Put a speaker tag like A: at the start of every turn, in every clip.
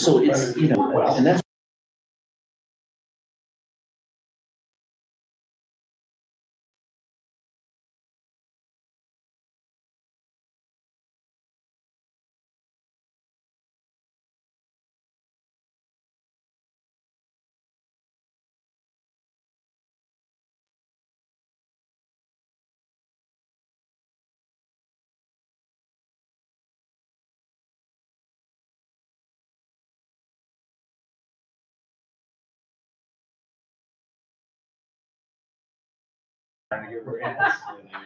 A: So it's, and that's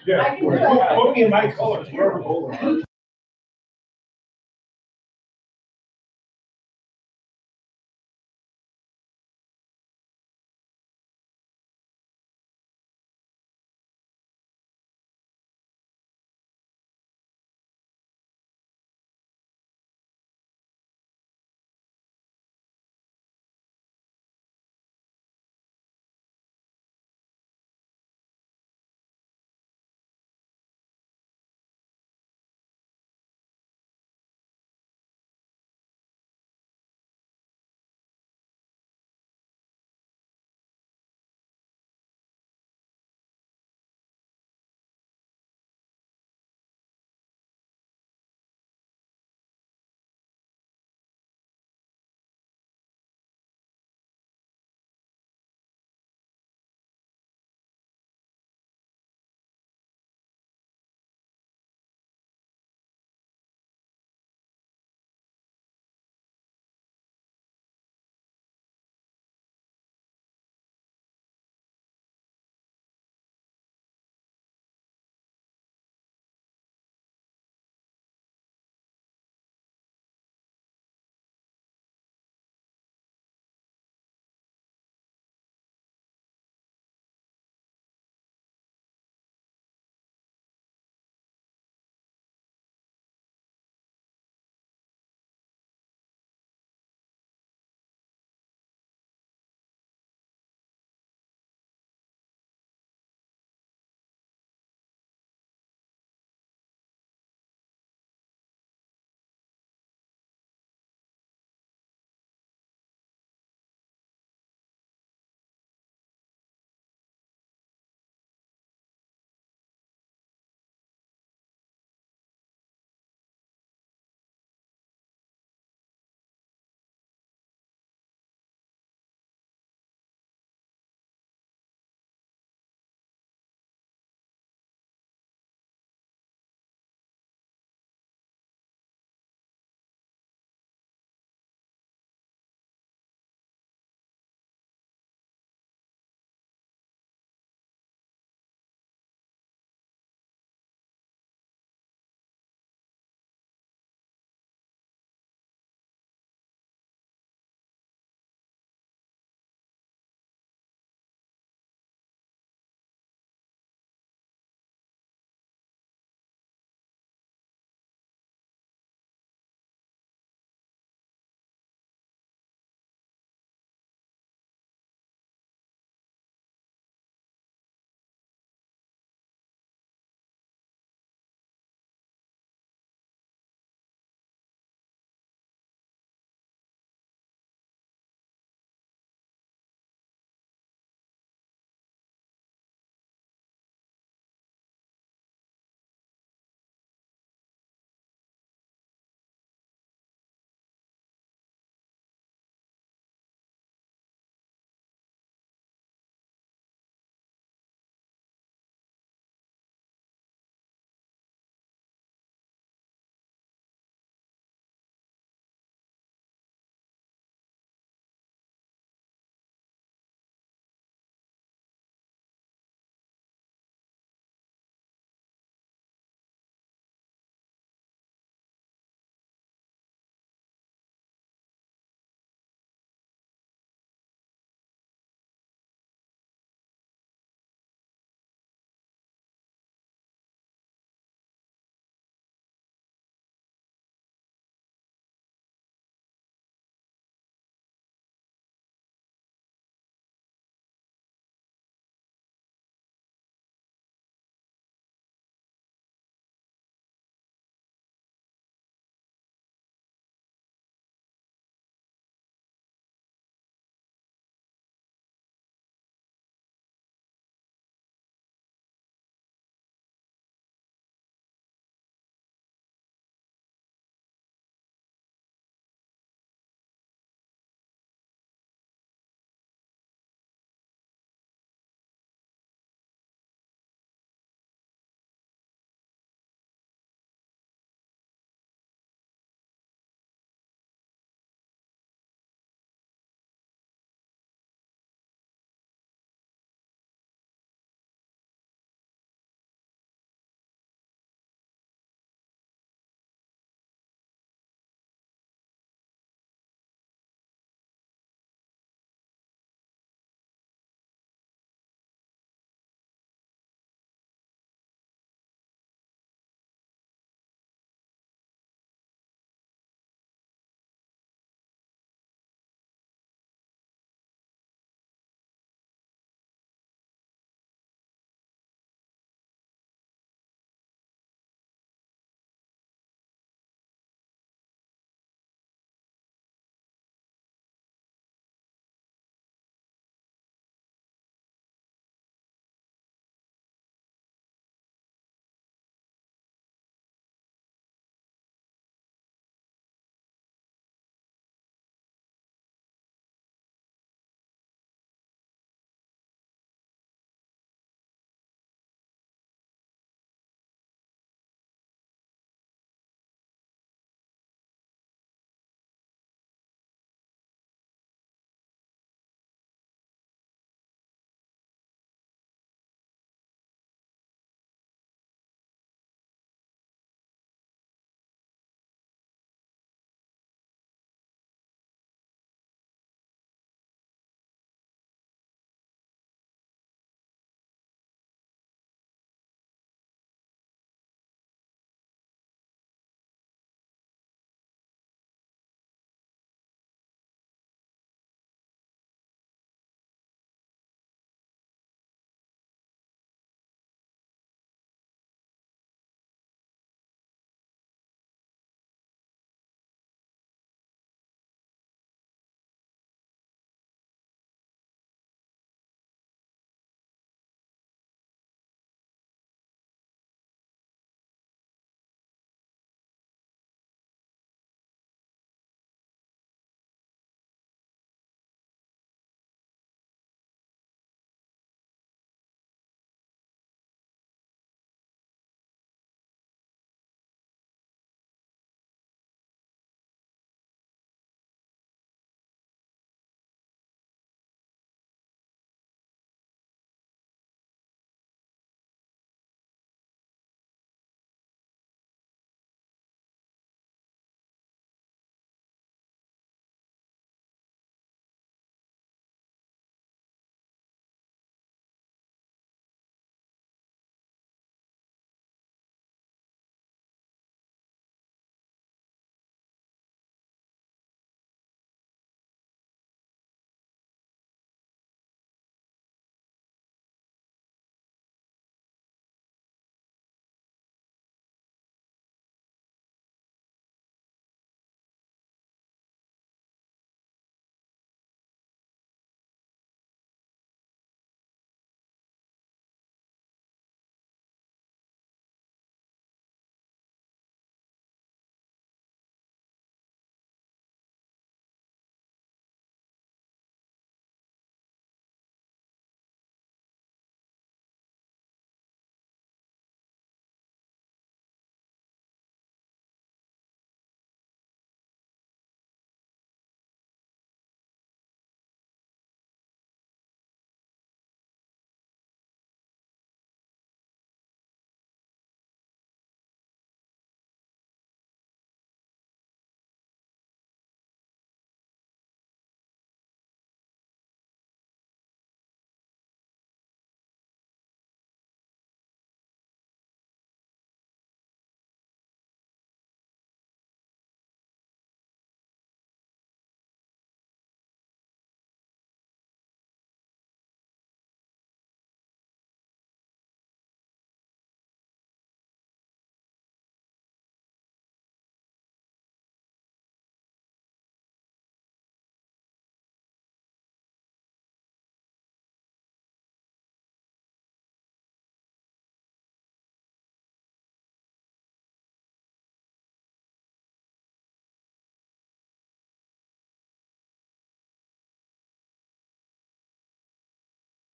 B: Yeah, put me in my colors, wherever golden.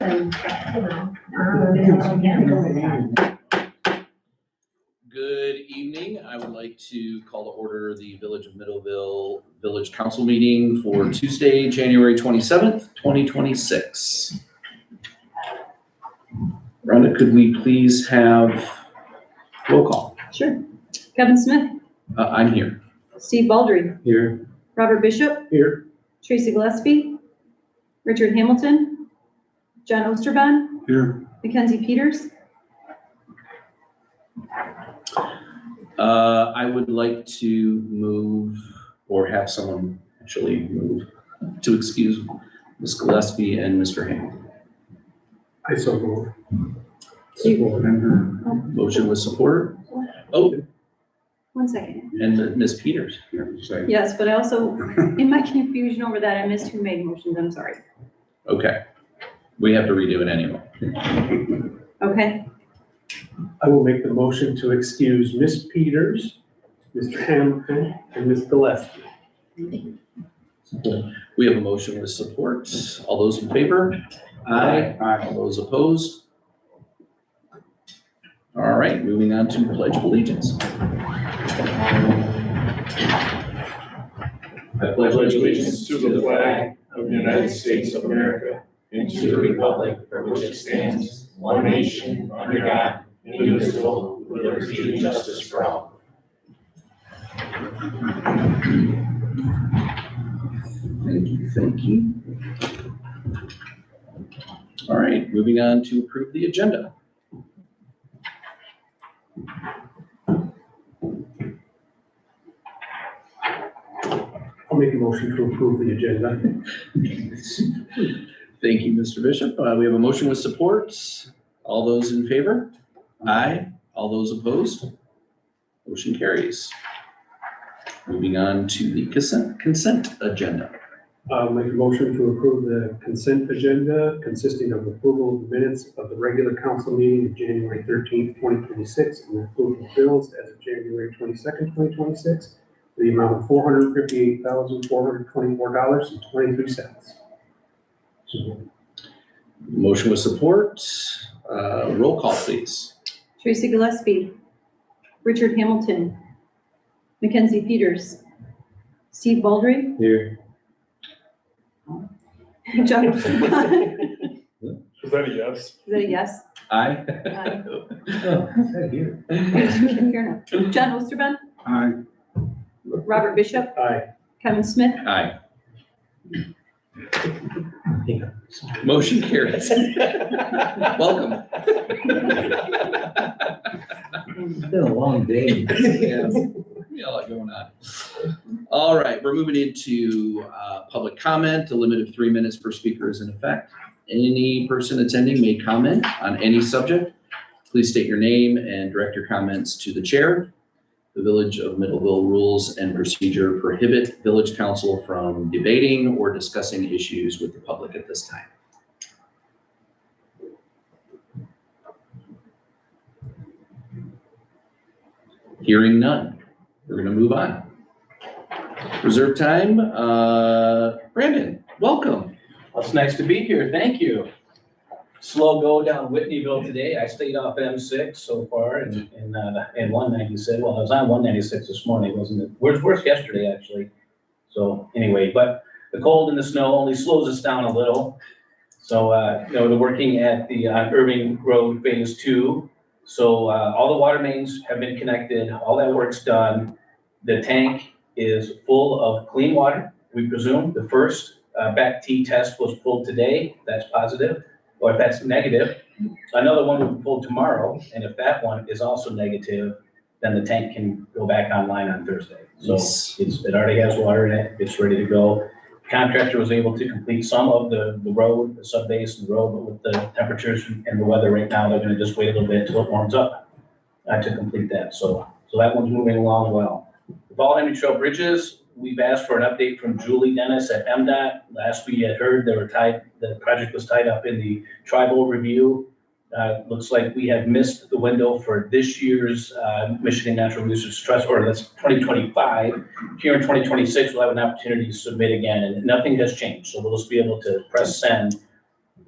A: Good evening. I would like to call to order the Village of Middleville Village Council meeting for Tuesday, January 27th, 2026. Rhonda, could we please have roll call?
C: Sure. Kevin Smith,
A: I'm here.
C: Steve Baldry,
A: Here.
C: Robert Bishop,
B: Here.
C: Tracy Gillespie, Richard Hamilton, John Osterban,
B: Here.
C: Mackenzie Peters.
A: I would like to move or have someone actually move to excuse Ms. Gillespie and Mr. Hamilton.
B: I so move.
A: Motion with support. Oh,
C: 1 second.
A: and Ms. Peters.
C: Yes, but I also, in my confusion over that, I missed who made motions. I'm sorry.
A: Okay. We have to redo it anyway.
C: Okay.
B: I will make the motion to excuse Miss Peters, Mr. Hamilton, and Ms. Gillespie.
A: We have a motion with support. All those in favor? Aye. All those opposed? All right, moving on to Pledge of Allegiance.
D: I pledge allegiance to the flag of the United States of America and to the republic for which it stands, one nation, under God, indivisible, with liberty and justice for all.
A: Thank you, thank you. All right, moving on to approve the agenda.
B: I'll make a motion to approve the agenda.
A: Thank you, Mr. Bishop. We have a motion with support. All those in favor? Aye. All those opposed? Motion carries. Moving on to the consent agenda.
B: I'll make a motion to approve the consent agenda consisting of approval of the minutes of the regular council meeting of January 13th, 2026, and approval of bills as of January 22nd, 2026, for the amount of $458,424.23.
A: Motion with support. Roll call, please.
C: Tracy Gillespie, Richard Hamilton, Mackenzie Peters, Steve Baldry,
B: Here.
C: John Osterban.
D: Is that a yes?
C: Is that a yes?
A: Aye.
C: Aye.
B: Here.
C: Fair enough. John Osterban,
B: Aye.
C: Robert Bishop,
B: Aye.
C: Kevin Smith.
A: Aye. Motion carries. Welcome.
E: It's been a long day.
A: Yes. A lot going on. All right, we're moving into public comment. A limit of 3 minutes per speaker is in effect. Any person attending may comment on any subject. Please state your name and direct your comments to the chair. The Village of Middleville rules and procedure prohibit Village Council from debating or discussing issues with the public at this time. Hearing none, we're going to move on. Reserve time. Brandon, welcome.
E: Well, it's nice to be here. Thank you. Slow go down Whitneyville today. I stayed off M6 so far and 196. Well, I was on 196 this morning, wasn't it? Worse yesterday, actually. So anyway, but the cold and the snow only slows us down a little. So, they're working at the Irving Road Phase 2. So all the water mains have been connected. All that work's done. The tank is full of clean water, we presume. The first BAC-T test was pulled today. That's positive. Or if that's negative, another one will be pulled tomorrow. And if that one is also negative, then the tank can go back online on Thursday. So it already has water in it. It's ready to go. Contractor was able to complete some of the road, the sub-base and the road, but with the temperatures and the weather right now, they're going to just wait a little bit until it warms up to complete that. So that one's moving along well. The Ball Henry Trail bridges, we've asked for an update from Julie Dennis at MDOT. Last we had heard the project was tied up in the tribal review. Looks like we have missed the window for this year's Michigan Natural Resources Trust, or that's 2025. Here in 2026, we'll have an opportunity to submit again, and nothing has changed. So we'll just be able to press send,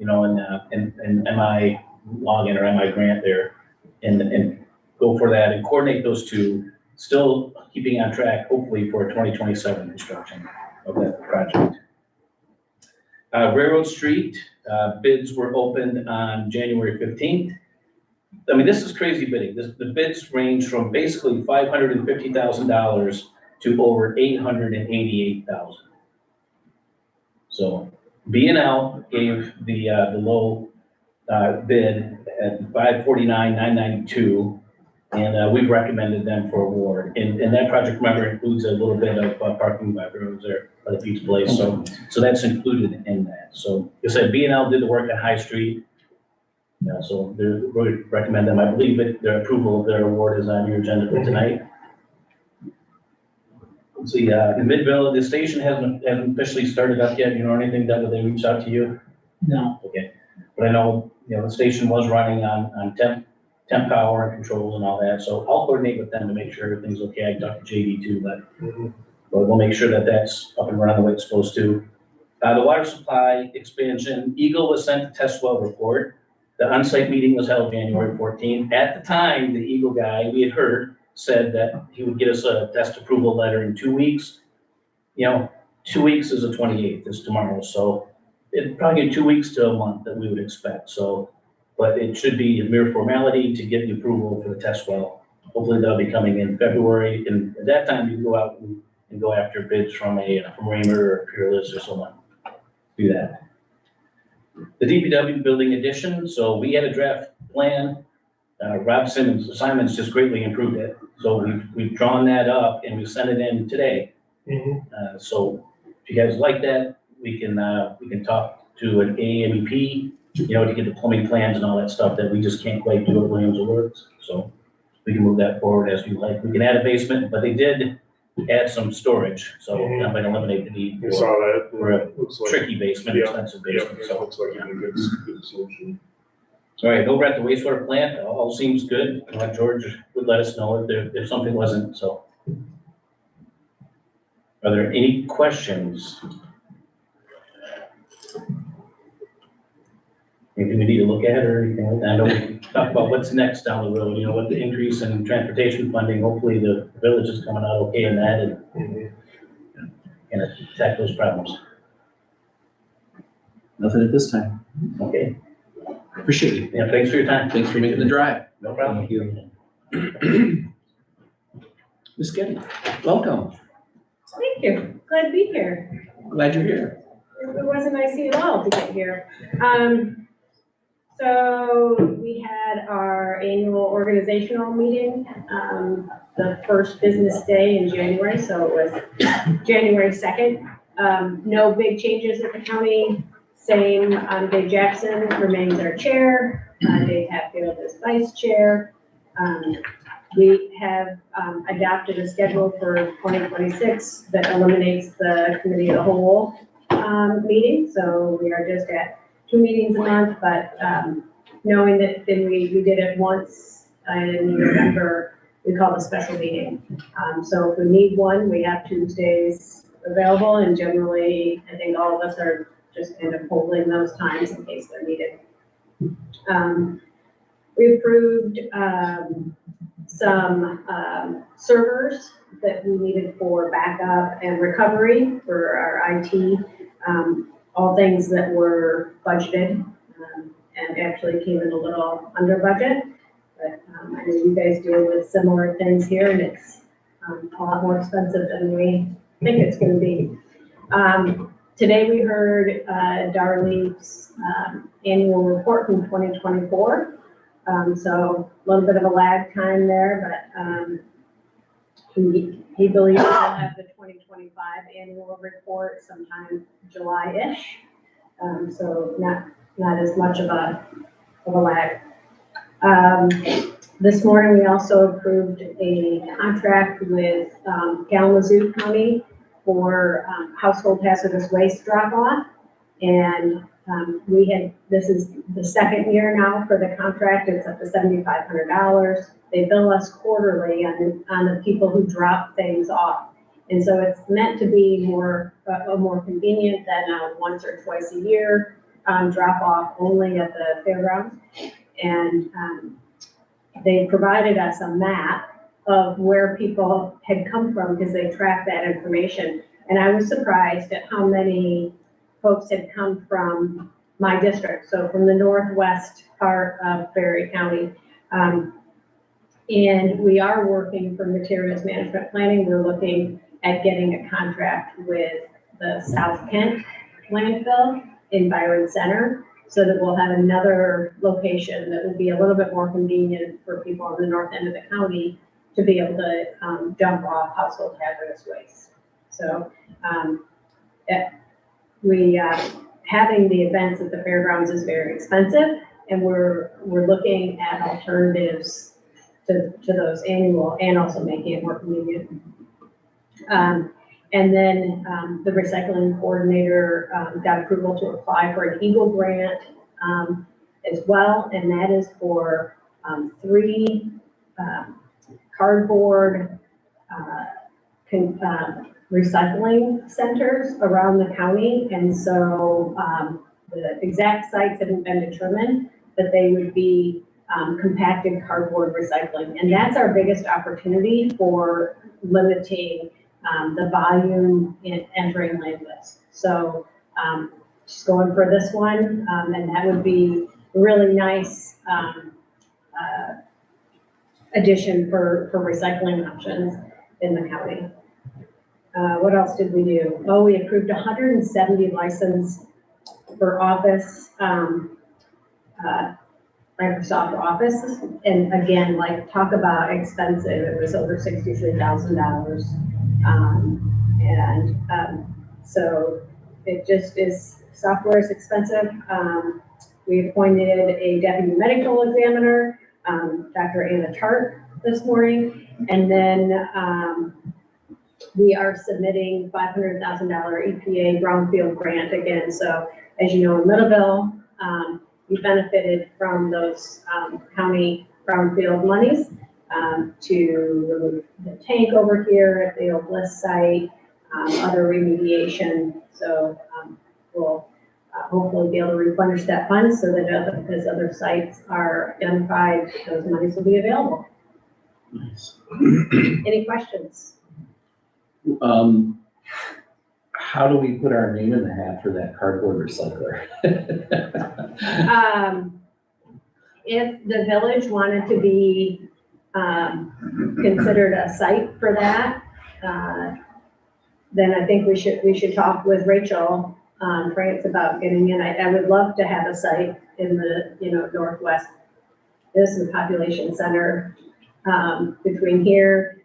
E: you know, and MI login or MI grant there, and go for that and coordinate those two, still keeping on track, hopefully for 2027 construction of that project. Railroad Street, bids were opened on January 15th. I mean, this is crazy bidding. The bids range from basically $550,000 to over $888,000. So B&L gave the low bid at $549,992, and we've recommended them for award. And that project, remember, includes a little bit of parking by roads there by the Pete's Place, so that's included in that. So you said B&L did the work at High Street. Yeah, so we recommend them. I believe that their approval of their award is on your agenda for tonight. Let's see, in Midville, the station hasn't officially started up yet. You know anything, Doug? Did they reach out to you?
F: No.
E: Okay, but I know, you know, the station was running on temp power and controls and all that, so I'll coordinate with them to make sure everything's okay. I talked to JD too, but we'll make sure that that's up and running the way it's supposed to. The water supply expansion, Eagle was sent a test well report. The on-site meeting was held January 14th. At the time, the Eagle guy, we had heard, said that he would get us a test approval letter in 2 weeks. You know, 2 weeks is the 28th, is tomorrow, so it'd probably get 2 weeks to a month that we would expect, so. But it should be a mere formality to get the approval for the test well. Hopefully that'll be coming in February, and at that time, you can go out and go after bids from Raymer or Peerless or someone. Do that. The DPW building addition, so we had a draft plan. Rob Simons just greatly improved it. So we've drawn that up and we sent it in today. So if you guys like that, we can talk to an AMEP, you know, to get the plumbing plans and all that stuff that we just can't quite do at Williams Works. So we can move that forward as we like. We can add a basement, but they did add some storage, so that might eliminate the need
D: I saw that.
E: for a
D: Looks like,
E: tricky basement,
D: Yeah,
E: expensive
D: yeah,
E: basement,
D: it
E: so.
D: looks like a good solution.
E: All right, over at the wastewater plant, all seems good. George would let us know if something wasn't, so. Are there any questions? Anything we need to look at or anything like that? I know we talk about what's next down the road, you know, what the increase in transportation funding, hopefully the village is coming out okay in that and attack those problems.
A: Nothing at this time.
E: Okay,
A: Appreciate you.
E: yeah, thanks for your time.
A: Thanks for making the drive.
E: No problem.
A: Ms. Getty, welcome.
G: Thank you. Glad to be here.
A: Glad you're here.
G: It wasn't icy at all to get here. So we had our annual organizational meeting, the first business day in January, so it was January 2nd. No big changes at the county. Same, Dave Jackson remains our chair. Dave Hatfield is vice chair. We have adopted a schedule for 2026 that eliminates the committee of the whole meeting. So we are just at 2 meetings a month, but knowing that then we did it once in November, we call it a special meeting. So if we need one, we have Tuesdays available, and generally, I think all of us are just kind of holding those times in case they're needed. We approved some servers that we needed for backup and recovery for our IT, all things that were budgeted and actually came in a little under budget. But I know you guys deal with similar things here, and it's a lot more expensive than we think it's going to be. Today we heard Darlene's annual report from 2024. So a little bit of a lag time there, but he believes we'll have the 2025 annual report sometime July-ish. So not as much of a lag. This morning we also approved a contract with Kalamazoo County for household hazardous waste drop-off. And this is the second year now for the contract. It's up to $7,500. They bill us quarterly on the people who drop things off. And so it's meant to be more convenient than once or twice a year. drop off only at the fairgrounds. And they provided us a map of where people had come from because they tracked that information. And I was surprised at how many folks had come from my district, so from the northwest part of Berry County. And we are working for materials management planning. We're looking at getting a contract with the South Kent landfill in Byron Center, so that we'll have another location that will be a little bit more convenient for people on the north end of the county to be able to dump off household hazardous waste. So having the events at the fairgrounds is very expensive, and we're looking at alternatives to those annual and also making it more convenient. And then the recycling coordinator got approval to apply for an Eagle grant as well, and that is for 3 cardboard recycling centers around the county. And so the exact sites haven't been determined, but they would be compacted cardboard recycling. And that's our biggest opportunity for limiting the volume in entering landfills. So just going for this one, and that would be a really nice addition for recycling options in the county. What else did we do? Oh, we approved 170 licenses for Office, Microsoft Office. And again, like, talk about expensive, it was over $63,000. So it just is, software is expensive. We appointed a deputy medical examiner, Dr. Anna Tart, this morning. And then we are submitting $500,000 EPA brownfield grant again. So as you know, in Middleville, we benefited from those county brownfield monies to remove the tank over here at the old Bliss site, other remediation. So we'll hopefully be able to replenish that fund so that as other sites are identified, those monies will be available.
A: Nice.
G: Any questions?
A: How do we put our name in the hat for that cardboard recycler?
G: If the village wanted to be considered a site for that, then I think we should talk with Rachel France about getting in. I would love to have a site in the northwest. This is the population center between here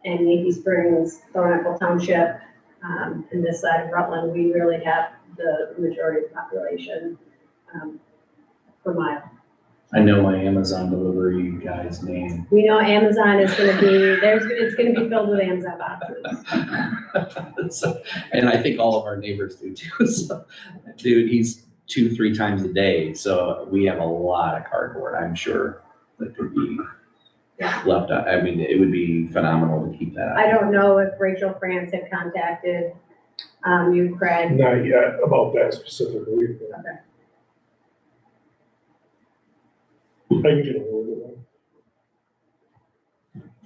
G: and Yankee Springs, Thornapple Township, and this side of Rutland. We really have the majority of the population per mile.
A: I know my Amazon delivery guy's name.
G: We know Amazon is gonna be, it's gonna be filled with Amazon boxes.
A: And I think all of our neighbors do too. So, dude, he's 2-3 times a day. So we have a lot of cardboard, I'm sure, that could be left out. I mean, it would be phenomenal to keep that out.
G: I don't know if Rachel France had contacted you, Craig.
D: Not yet about that specifically. but
G: Okay.
D: I can get a hold of them.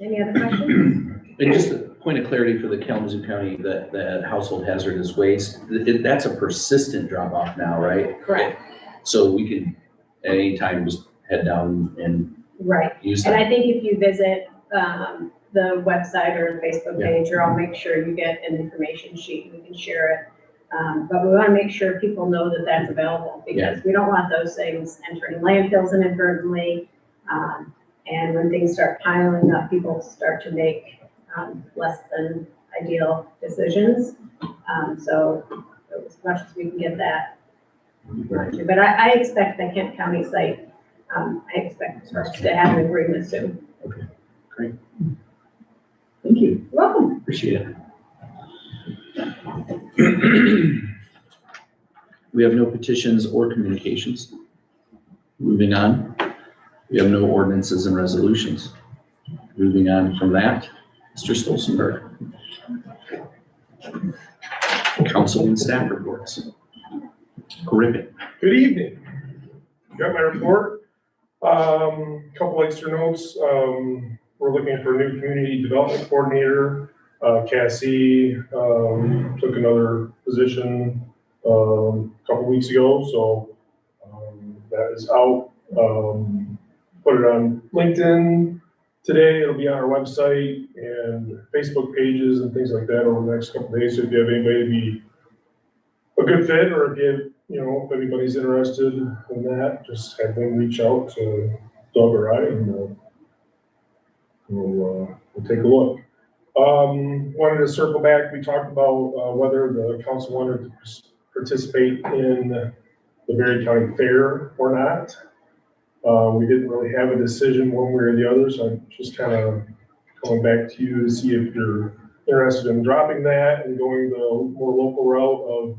G: Any other questions?
A: And just a point of clarity for the Kalamazoo County, the household hazardous waste, that's a persistent drop off now, right?
G: Correct.
A: So we can at any time just head down and
G: Right.
A: use
G: And
A: that.
G: I think if you visit the website or the Facebook page, or I'll make sure you get an information sheet and we can share it. But we want to make sure people know that that's available, because we don't want those things entering landfills inadvertently. And when things start piling up, people start to make less than ideal decisions. So as much as we can get that. But I expect the Kent County site, I expect us to have an agreement soon.
A: Okay, great. Thank you.
G: You're welcome.
A: Appreciate it. We have no petitions or communications. Moving on, we have no ordinances and resolutions. Moving on from that, Mr. Stolzenberg. Council and staff reports. Griffin.
D: Good evening. Got my report. Couple extra notes. We're looking for a new community development coordinator. Cassie, took another position, a couple weeks ago, so, that is out. Put it on LinkedIn today. It'll be on our website and Facebook pages and things like that over the next couple of days. So if you have anybody to be a good fit, or if if anybody's interested in that, just have them reach out to Doug or I, and we'll take a look. Wanted to circle back. We talked about whether the council wanted to participate in the Berry County Fair or not. We didn't really have a decision one way or the other, so I'm just kind of coming back to you to see if you're interested in dropping that and going the more local route of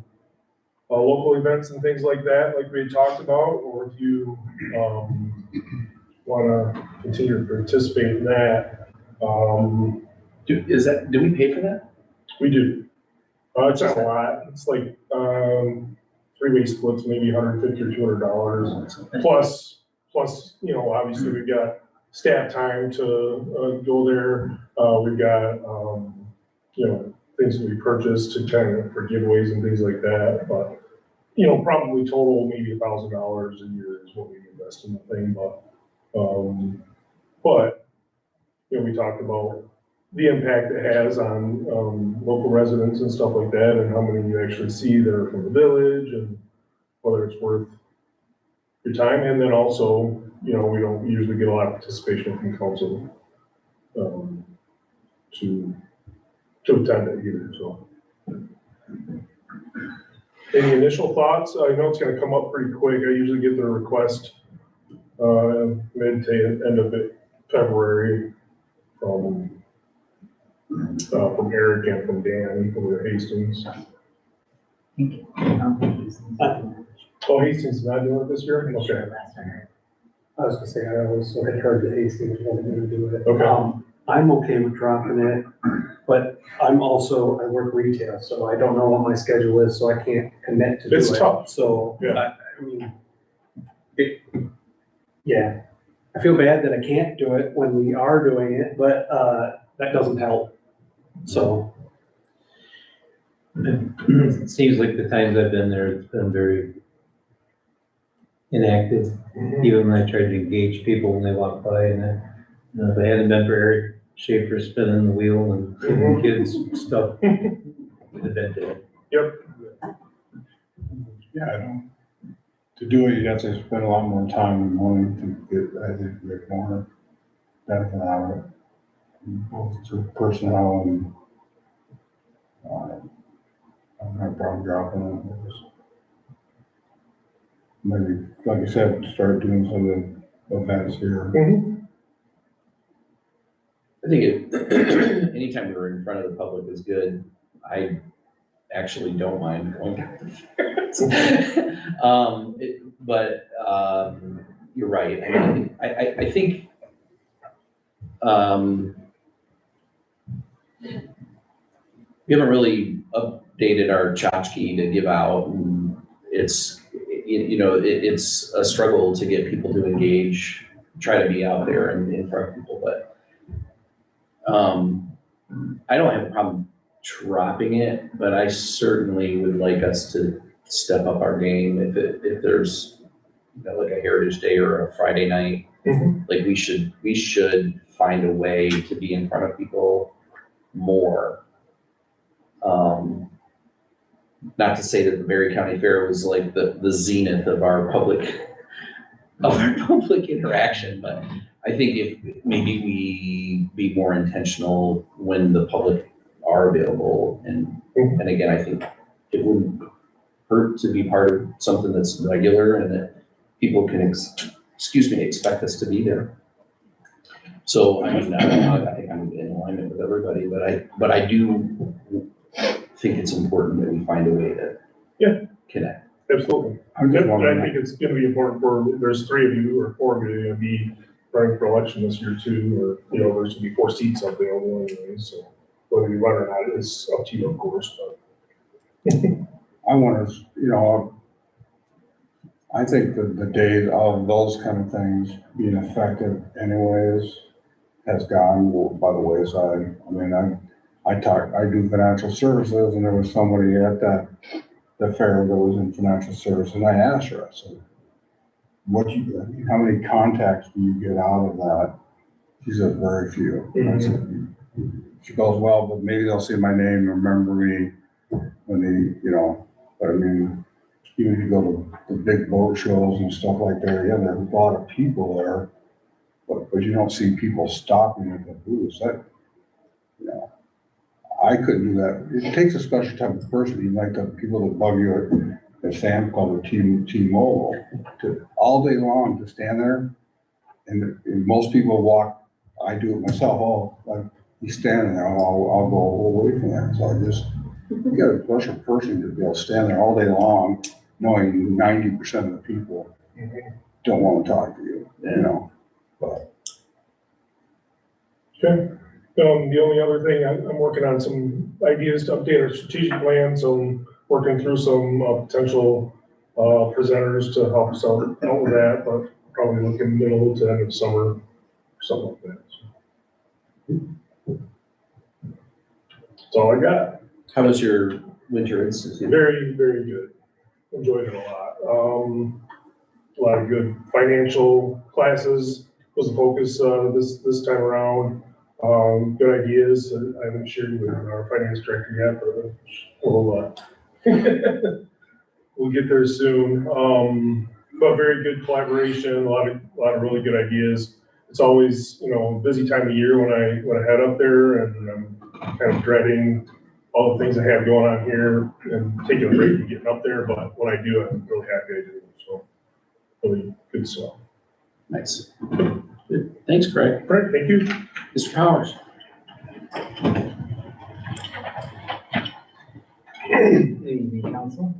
D: local events and things like that, like we had talked about, or if you want to continue to participate in that.
A: Do we pay for that?
D: We do. It's not a lot. It's like three-way splits, maybe $150 or $200. Plus, obviously we've got staff time to go there. We've got, things that we purchased to kind of for giveaways and things like that. But, probably total maybe $1,000 a year is what we invest in the thing. But we talked about the impact it has on local residents and stuff like that, and how many you actually see that are from the village, and whether it's worth your time. And then also, we don't usually get a lot of participation from council to attend it either. So, any initial thoughts? I know it's going to come up pretty quick. I usually get the request mid to end of February from Eric and from Dan over Hastings. Oh, Hastings is not doing it this year? Okay.
B: I was gonna say, I always had heard that Hastings wasn't gonna do it.
D: Okay.
B: I'm okay with dropping it, but I work retail, so I don't know what my schedule is, so I can't commit to do it.
D: It's tough.
B: So,
D: Yeah.
B: yeah, I feel bad that I can't do it when we are doing it, but, that doesn't help. So,
F: It seems like the times I've been there, it's been very inactive, even when I tried to engage people when they walk by, and if it hadn't been for Eric Schaefer spinning the wheel and giving kids stuff, we'd have been dead.
D: Yep.
H: Yeah, to do it, you have to spend a lot more time and money to get more benefit out of it. Both to personnel and, I don't have a problem dropping it. Just maybe, like I said, start doing some of the events here.
A: I think anytime we're in front of the public is good. I actually don't mind going to the fairs. But you're right. I think we haven't really updated our tchotchke to give out, and it's a struggle to get people to engage, try to be out there and in front of people, but I don't have a problem dropping it, but I certainly would like us to step up our game if there's like a Heritage Day or a Friday night. Like we should find a way to be in front of people more. Not to say that the Berry County Fair was like the zenith of our public interaction, but I think if maybe we be more intentional when the public are available, and again, I think it wouldn't hurt to be part of something that's regular and that people can expect us to be there. So I mean, I think I'm in alignment with everybody, but I do think it's important that we find a way to connect.
D: Absolutely.
H: I'm just
D: I
H: wondering,
D: think it's gonna be important there's 3 of you or 4 of you gonna be running for election this year too, or, there's gonna be 4 seats available anyway, so whether you run or not is up to you, of course, but.
H: I wonder, I think that the days of those kind of things being effective anyways has gone by the wayside. I mean, I do financial services, and there was somebody at the fair that was in financial services, and I asked her, I said, how many contacts do you get out of that? She said, very few. I said, she goes, well, but maybe they'll see my name and remember me when they, but I mean, even if you go to the big boat shows and stuff like that, yeah, there's a lot of people there, but you don't see people stopping at the booths. I couldn't do that. It takes a special type of person. You like the people that bug you at Sam Club or T-Mobile to all day long to stand there. And most people walk, I do it myself, he's standing there, I'll go away from that. So you got a special person to be able to stand there all day long, knowing 90% of the people don't want to talk to you, but.
D: Okay. The only other thing, I'm working on some ideas to update our strategic plan, so I'm working through some potential presenters to help us out with that, but probably looking middle to end of summer, something like that. That's all I got.
A: How was your winter institute?
D: Very, very good. Enjoyed it a lot. A lot of good financial classes was the focus this time around. Good ideas. I haven't shared with our finance director yet, but we'll get there soon. But very good collaboration. A lot of really good ideas. It's always, a busy time of year when I head up there, and I'm kind of dreading all the things I have going on here and taking a break and getting up there. But when I do, I'm really happy I do. So really good stuff.
A: Nice. Good. Thanks, Craig.
D: All right, thank you.
A: Mr. Powers.
I: Good evening, council.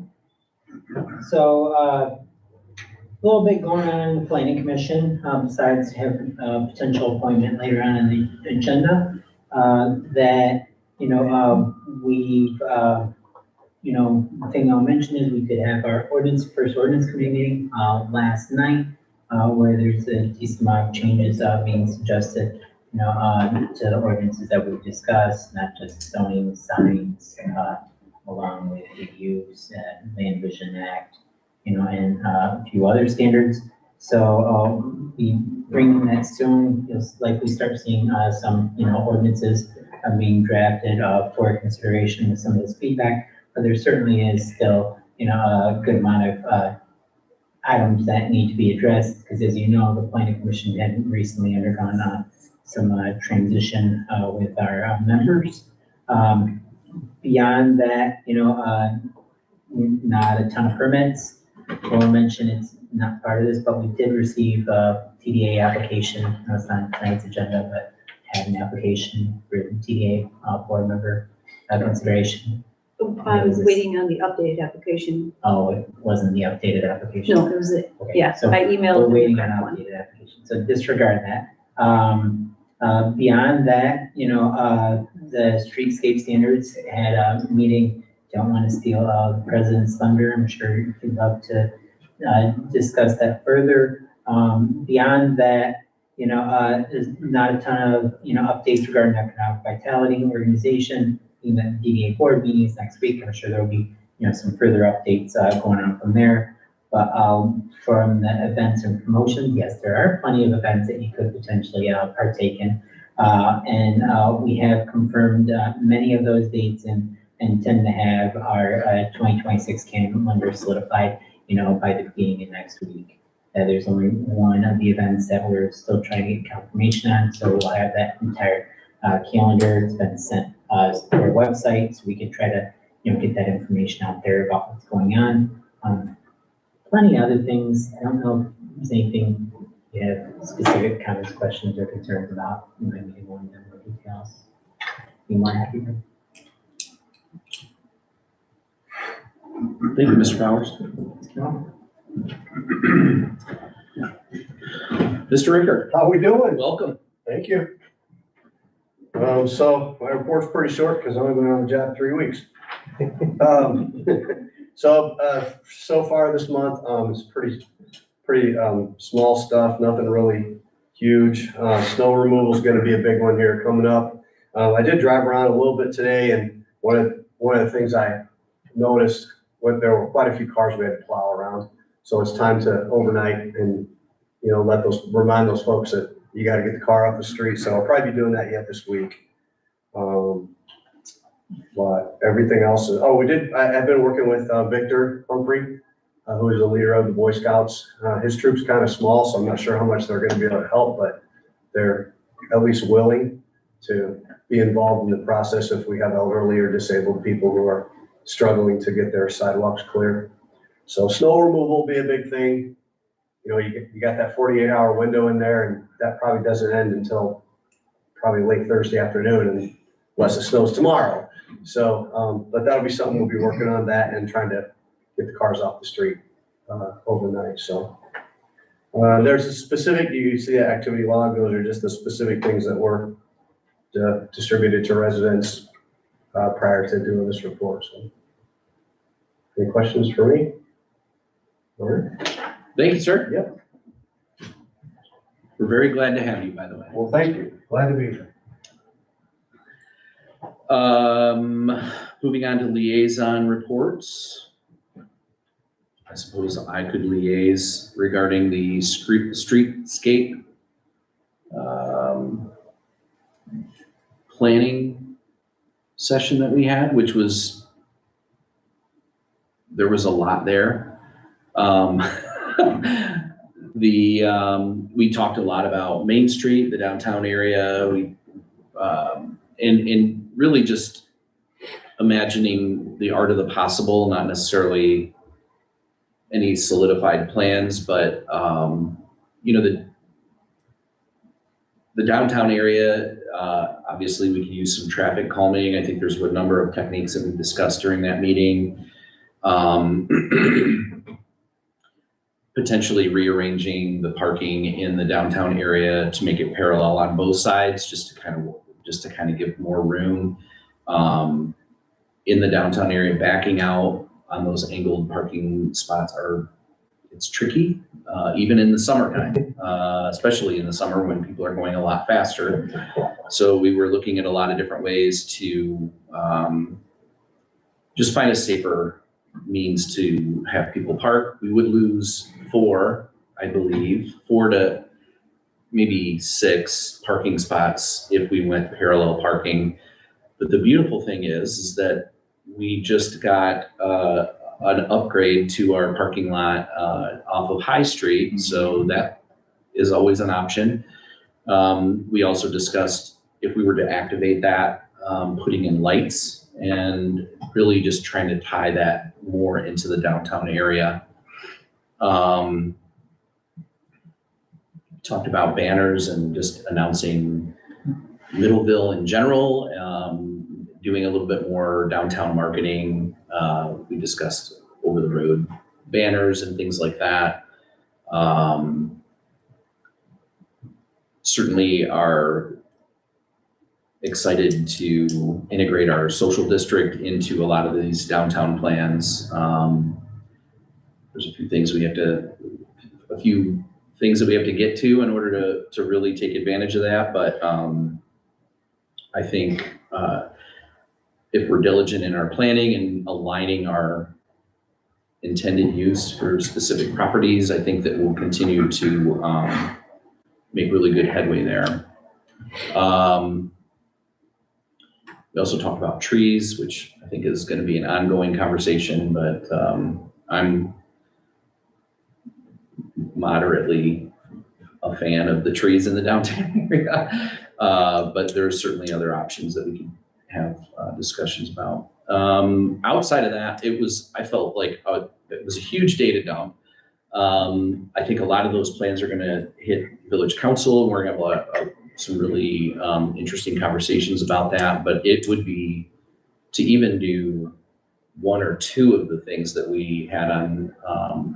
I: So, a little bit going on in the planning commission, besides having a potential appointment later on in the agenda, that, we've, the thing I'll mention is we did have our first ordinance committee meeting, last night, where there's a decent amount of changes, being suggested, to the ordinances that we've discussed, not just zoning, signs, along with the use and Land Vision Act, and a few other standards. So we bring that soon. You'll likely start seeing some, ordinances being drafted for consideration with some of this feedback. But there certainly is still, a good amount of items that need to be addressed, because as you know, the planning commission had recently undergone some transition with our members. Beyond that, not a ton of permits. We'll mention it's not part of this, but we did receive a TDA application. It's not tonight's agenda, but had an application for the TDA board member consideration.
C: I was waiting on the updated application.
I: Oh, it wasn't the updated application?
C: No, it was it.
I: Okay,
C: Yeah,
I: so
C: I emailed.
I: we're
C: the
I: waiting on
C: correct
I: an
C: one.
I: updated application, so disregard that. Beyond that, the streetscape standards had a meeting. Don't want to steal the president's thunder. I'm sure you'd love to discuss that further. Beyond that, there's not a ton of, updates regarding economic vitality organization. In the DDA board meetings next week, I'm sure there'll be, some further updates going on from there. But from the events and promotions, yes, there are plenty of events that you could potentially partake in. And we have confirmed many of those dates and intend to have our 2026 calendar solidified, by the beginning of next week. There's only one of the events that we're still trying to get confirmation on, so we'll have that entire calendar. It's been sent to our website, so we can try to, get that information out there about what's going on. Plenty of other things. I don't know if there's anything you have specific comments, questions, or concerns about. You might need more details. Be more happy to.
A: Thank you, Mr. Powers. Mr. Ricker,
J: How we doing?
A: welcome.
J: Thank you. So my report's pretty short because I've only been on the job 3 weeks. So, so far this month, it's pretty small stuff, nothing really huge. Snow removal is gonna be a big one here coming up. I did drive around a little bit today, and one of the things I noticed, there were quite a few cars we had to plow around. So it's time to overnight and, remind those folks that you gotta get the car off the street. So I'll probably be doing that yet this week. But everything else is, I've been working with Victor Humphrey, who is the leader of the Boy Scouts. His troop's kind of small, so I'm not sure how much they're gonna be able to help, but they're at least willing to be involved in the process if we have elderly or disabled people who are struggling to get their sidewalks clear. So snow removal will be a big thing. You got that 48-hour window in there, and that probably doesn't end until probably late Thursday afternoon, unless it snows tomorrow. So, but that'll be something we'll be working on, that and trying to get the cars off the street overnight. So there's a specific, you see that activity log, those are just the specific things that were distributed to residents prior to doing this report. So any questions for me? All right.
A: Thank you, sir.
J: Yep.
A: We're very glad to have you, by the way.
J: Well, thank you. Glad to be here.
A: Moving on to liaison reports. I suppose I could liaise regarding the streetscape planning session that we had, which was, there was a lot there. We talked a lot about Main Street, the downtown area. And really just imagining the art of the possible, not necessarily any solidified plans, but the downtown area, obviously we can use some traffic calming. I think there's a number of techniques that we discussed during that meeting. Potentially rearranging the parking in the downtown area to make it parallel on both sides, just to kind of give more room in the downtown area. Backing out on those angled parking spots it's tricky, even in the summertime, especially in the summer when people are going a lot faster. So we were looking at a lot of different ways to just find a safer means to have people park. We would lose 4 to maybe 6 parking spots if we went parallel parking. But the beautiful thing is that we just got an upgrade to our parking lot off of High Street, so that is always an option. We also discussed if we were to activate that, putting in lights and really just trying to tie that more into the downtown area. Talked about banners and just announcing Middleville in general, doing a little bit more downtown marketing. We discussed over the road banners and things like that. Certainly are excited to integrate our social district into a lot of these downtown plans. There's a few things that we have to get to in order to really take advantage of that. But I think if we're diligent in our planning and aligning our intended use for specific properties, I think that we'll continue to make really good headway there. We also talked about trees, which I think is going to be an ongoing conversation, but I'm moderately a fan of the trees in the downtown area. But there's certainly other options that we can have discussions about. Outside of that, I felt like it was a huge data dump. I think a lot of those plans are going to hit Village Council, and we're going to have some really interesting conversations about that. But it would be to even do 1 or 2 of the things that we had on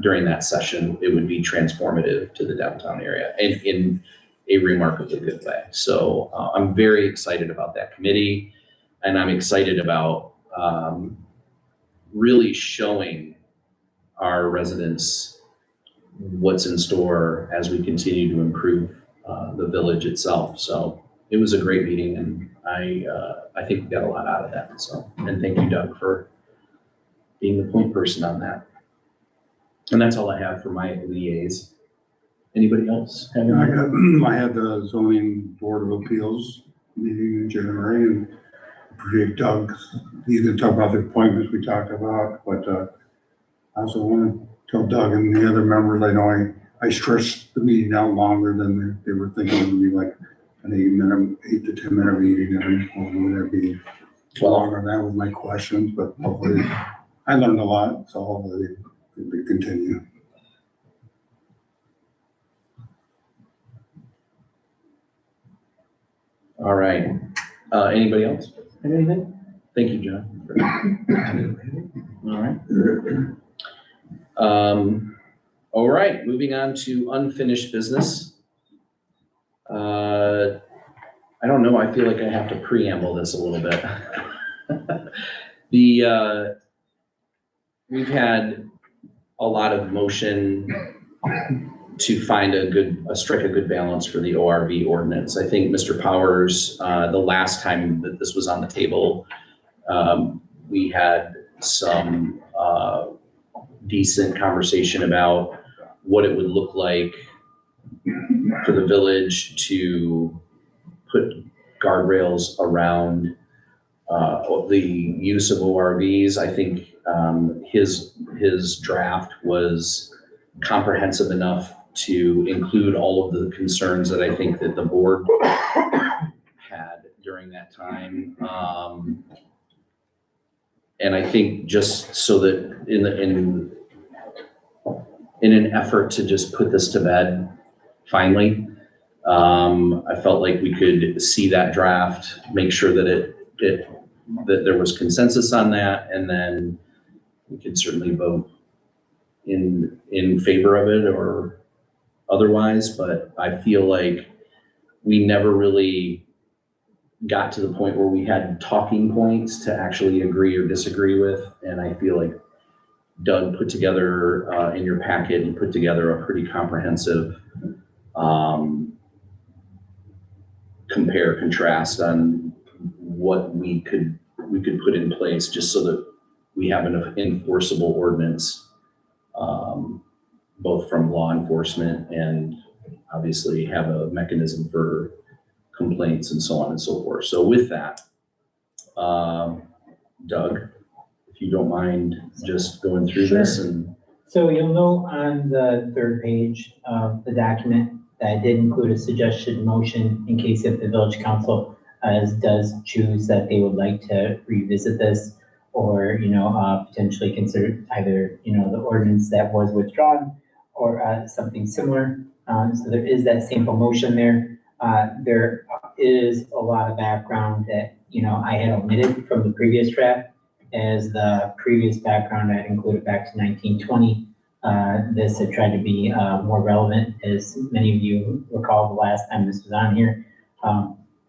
A: during that session, it would be transformative to the downtown area and in a remarkably good way. So I'm very excited about that committee, and I'm excited about really showing our residents what's in store as we continue to improve the village itself. So it was a great meeting, and I think we got a lot out of that. So, and thank you, Doug, for being the point person on that. And that's all I have for my liaise. Anybody else have any?
H: I had the zoning board of appeals meeting in January, and appreciate Doug. He's gonna talk about the appointments we talked about, but I also want to tell Doug and the other members, I know I stretched the meeting out longer than they were thinking. It would be like an 8 to 10 minute meeting, and hopefully it'd be longer than that with my questions, but hopefully I learned a lot, so hopefully we continue.
A: All right. Anybody else have anything? Thank you, John. All right. All right, moving on to unfinished business. I don't know, I feel like I have to preamble this a little bit. We've had a lot of motion to find strike a good balance for the ORV ordinance. I think Mr. Powers, the last time that this was on the table, we had some decent conversation about what it would look like for the village to put guardrails around the use of ORVs. I think his draft was comprehensive enough to include all of the concerns that I think that the board had during that time. And I think just so that in an effort to just put this to bed finally, I felt like we could see that draft, make sure that that there was consensus on that, and then we could certainly vote in favor of it or otherwise. But I feel like we never really got to the point where we had talking points to actually agree or disagree with. And I feel like Doug put together in your packet, he put together a pretty comprehensive compare contrast on what we could put in place just so that we have an enforceable ordinance, both from law enforcement and obviously have a mechanism for complaints and so on and so forth. So with that, Doug, if you don't mind just going through this. And
I: So you'll note on the third page of the document that I did include a suggested motion in case if the village council does choose that they would like to revisit this or, potentially consider either, the ordinance that was withdrawn or something similar. So there is that sample motion there. There is a lot of background that, I had omitted from the previous draft, as the previous background I had included back to 1920. This had tried to be more relevant, as many of you recall the last time this was on here.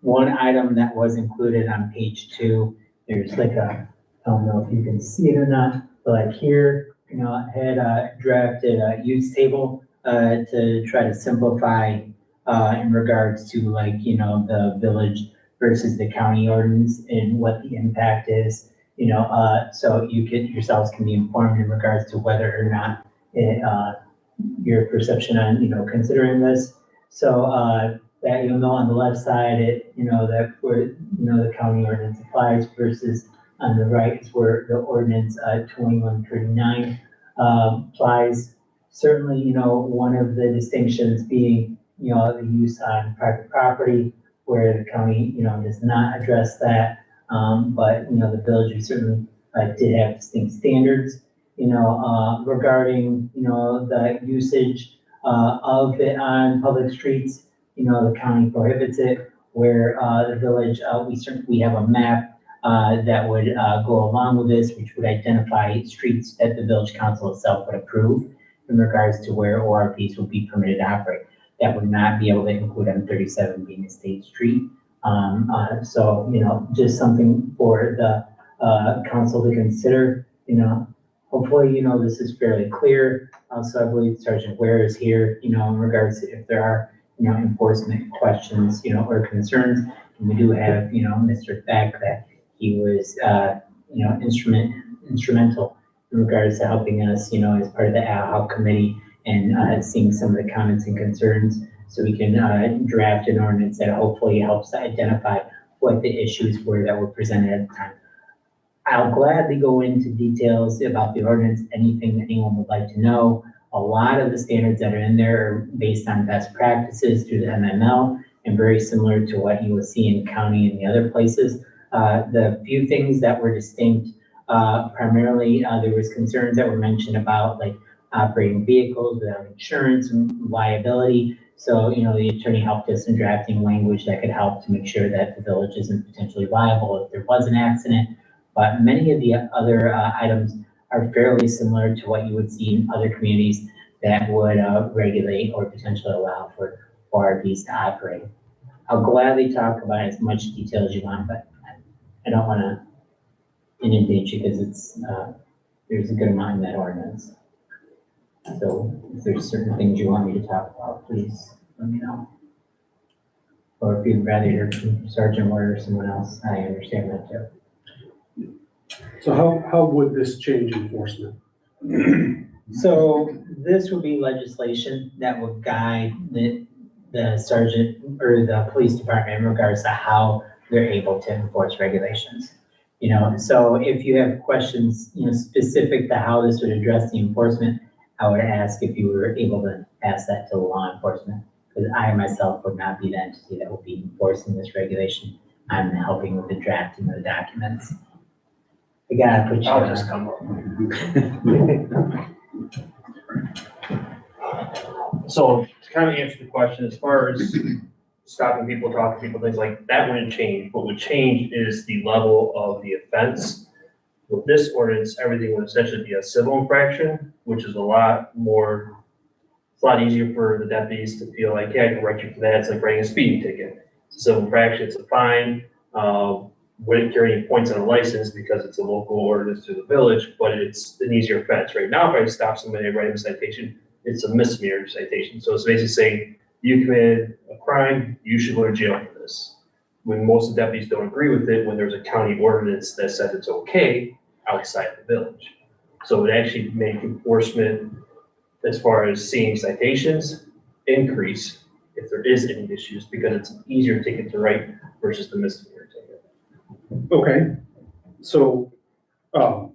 I: One item that was included on page 2, there's like I don't know if you can see it or not, but like here, I had drafted a use table to try to simplify in regards to the village versus the county ordinance and what the impact is, so yourselves can be informed in regards to whether or not your perception on, considering this. So that you'll know on the left side, that where, the county ordinance applies versus on the right is where the ordinance 2139 applies. Certainly, one of the distinctions being, the use on private property where the county, does not address that. But, the village, we certainly did have distinct standards, regarding, the usage of it on public streets. The county prohibits it, where the village, we have a map that would go along with this, which would identify streets that the village council itself would approve in regards to where ORVs would be permitted to operate. That would not be able to include M37 being a state street. So, just something for the council to consider. you know, hopefully, you know, this is fairly clear. Also, I believe Sergeant Ware is here, you know, in regards to if there are, you know, enforcement questions, you know, or concerns. And we do have, you know, Mr. Thack that he was, you know, instrumental in regards to helping us, you know, as part of the ad hoc committee and seeing some of the comments and concerns so we can draft an ordinance that hopefully helps to identify what the issues were that were presented at the time. I'll gladly go into details about the ordinance, anything that anyone would like to know. A lot of the standards that are in there are based on best practices through the MML and very similar to what you will see in county and the other places. The few things that were distinct, primarily there was concerns that were mentioned about like operating vehicles without insurance and liability. So, you know, the attorney helped us in drafting language that could help to make sure that the village isn't potentially liable if there was an accident. But many of the other items are fairly similar to what you would see in other communities that would regulate or potentially allow for RVs to operate. I'll gladly talk about as much detail as you want, but I don't want to inundate you because it's there's a good amount in that ordinance. So if there's certain things you want me to talk about, please let me know. Or if you'd rather hear from Sergeant Ware or someone else, I understand that too.
B: So how would this change enforcement?
I: So this would be legislation that would guide the sergeant or the police department in regards to how they're able to enforce regulations. You know, so if you have questions, you know, specific to how this would address the enforcement, I would ask if you were able to pass that to law enforcement, because I myself would not be the entity that would be enforcing this regulation. I'm helping with the drafting of the documents. I gotta put you
J: I'll
I: on.
J: just come up. So to kind of answer the question, as far as stopping people, talking to people, things like that wouldn't change. What would change is the level of the offense. With this ordinance, everything would essentially be a civil infraction, which is a lot more, it's a lot easier for the deputies to feel like, yeah, I can write you for that. It's like writing a speeding ticket. It's a civil infraction, it's a fine. Wouldn't carry any points on a license because it's a local ordinance to the village, but it's an easier offense. Right now, if I stop somebody and write them a citation, it's a misdemeanor citation. So it's basically saying you committed a crime, you should go to jail for this. When most of the deputies don't agree with it, when there's a county ordinance that says it's okay outside the village. So it would actually make enforcement, as far as seeing citations, increase if there is any issues, because it's an easier ticket to write versus the misdemeanor ticket.
B: Okay, so, I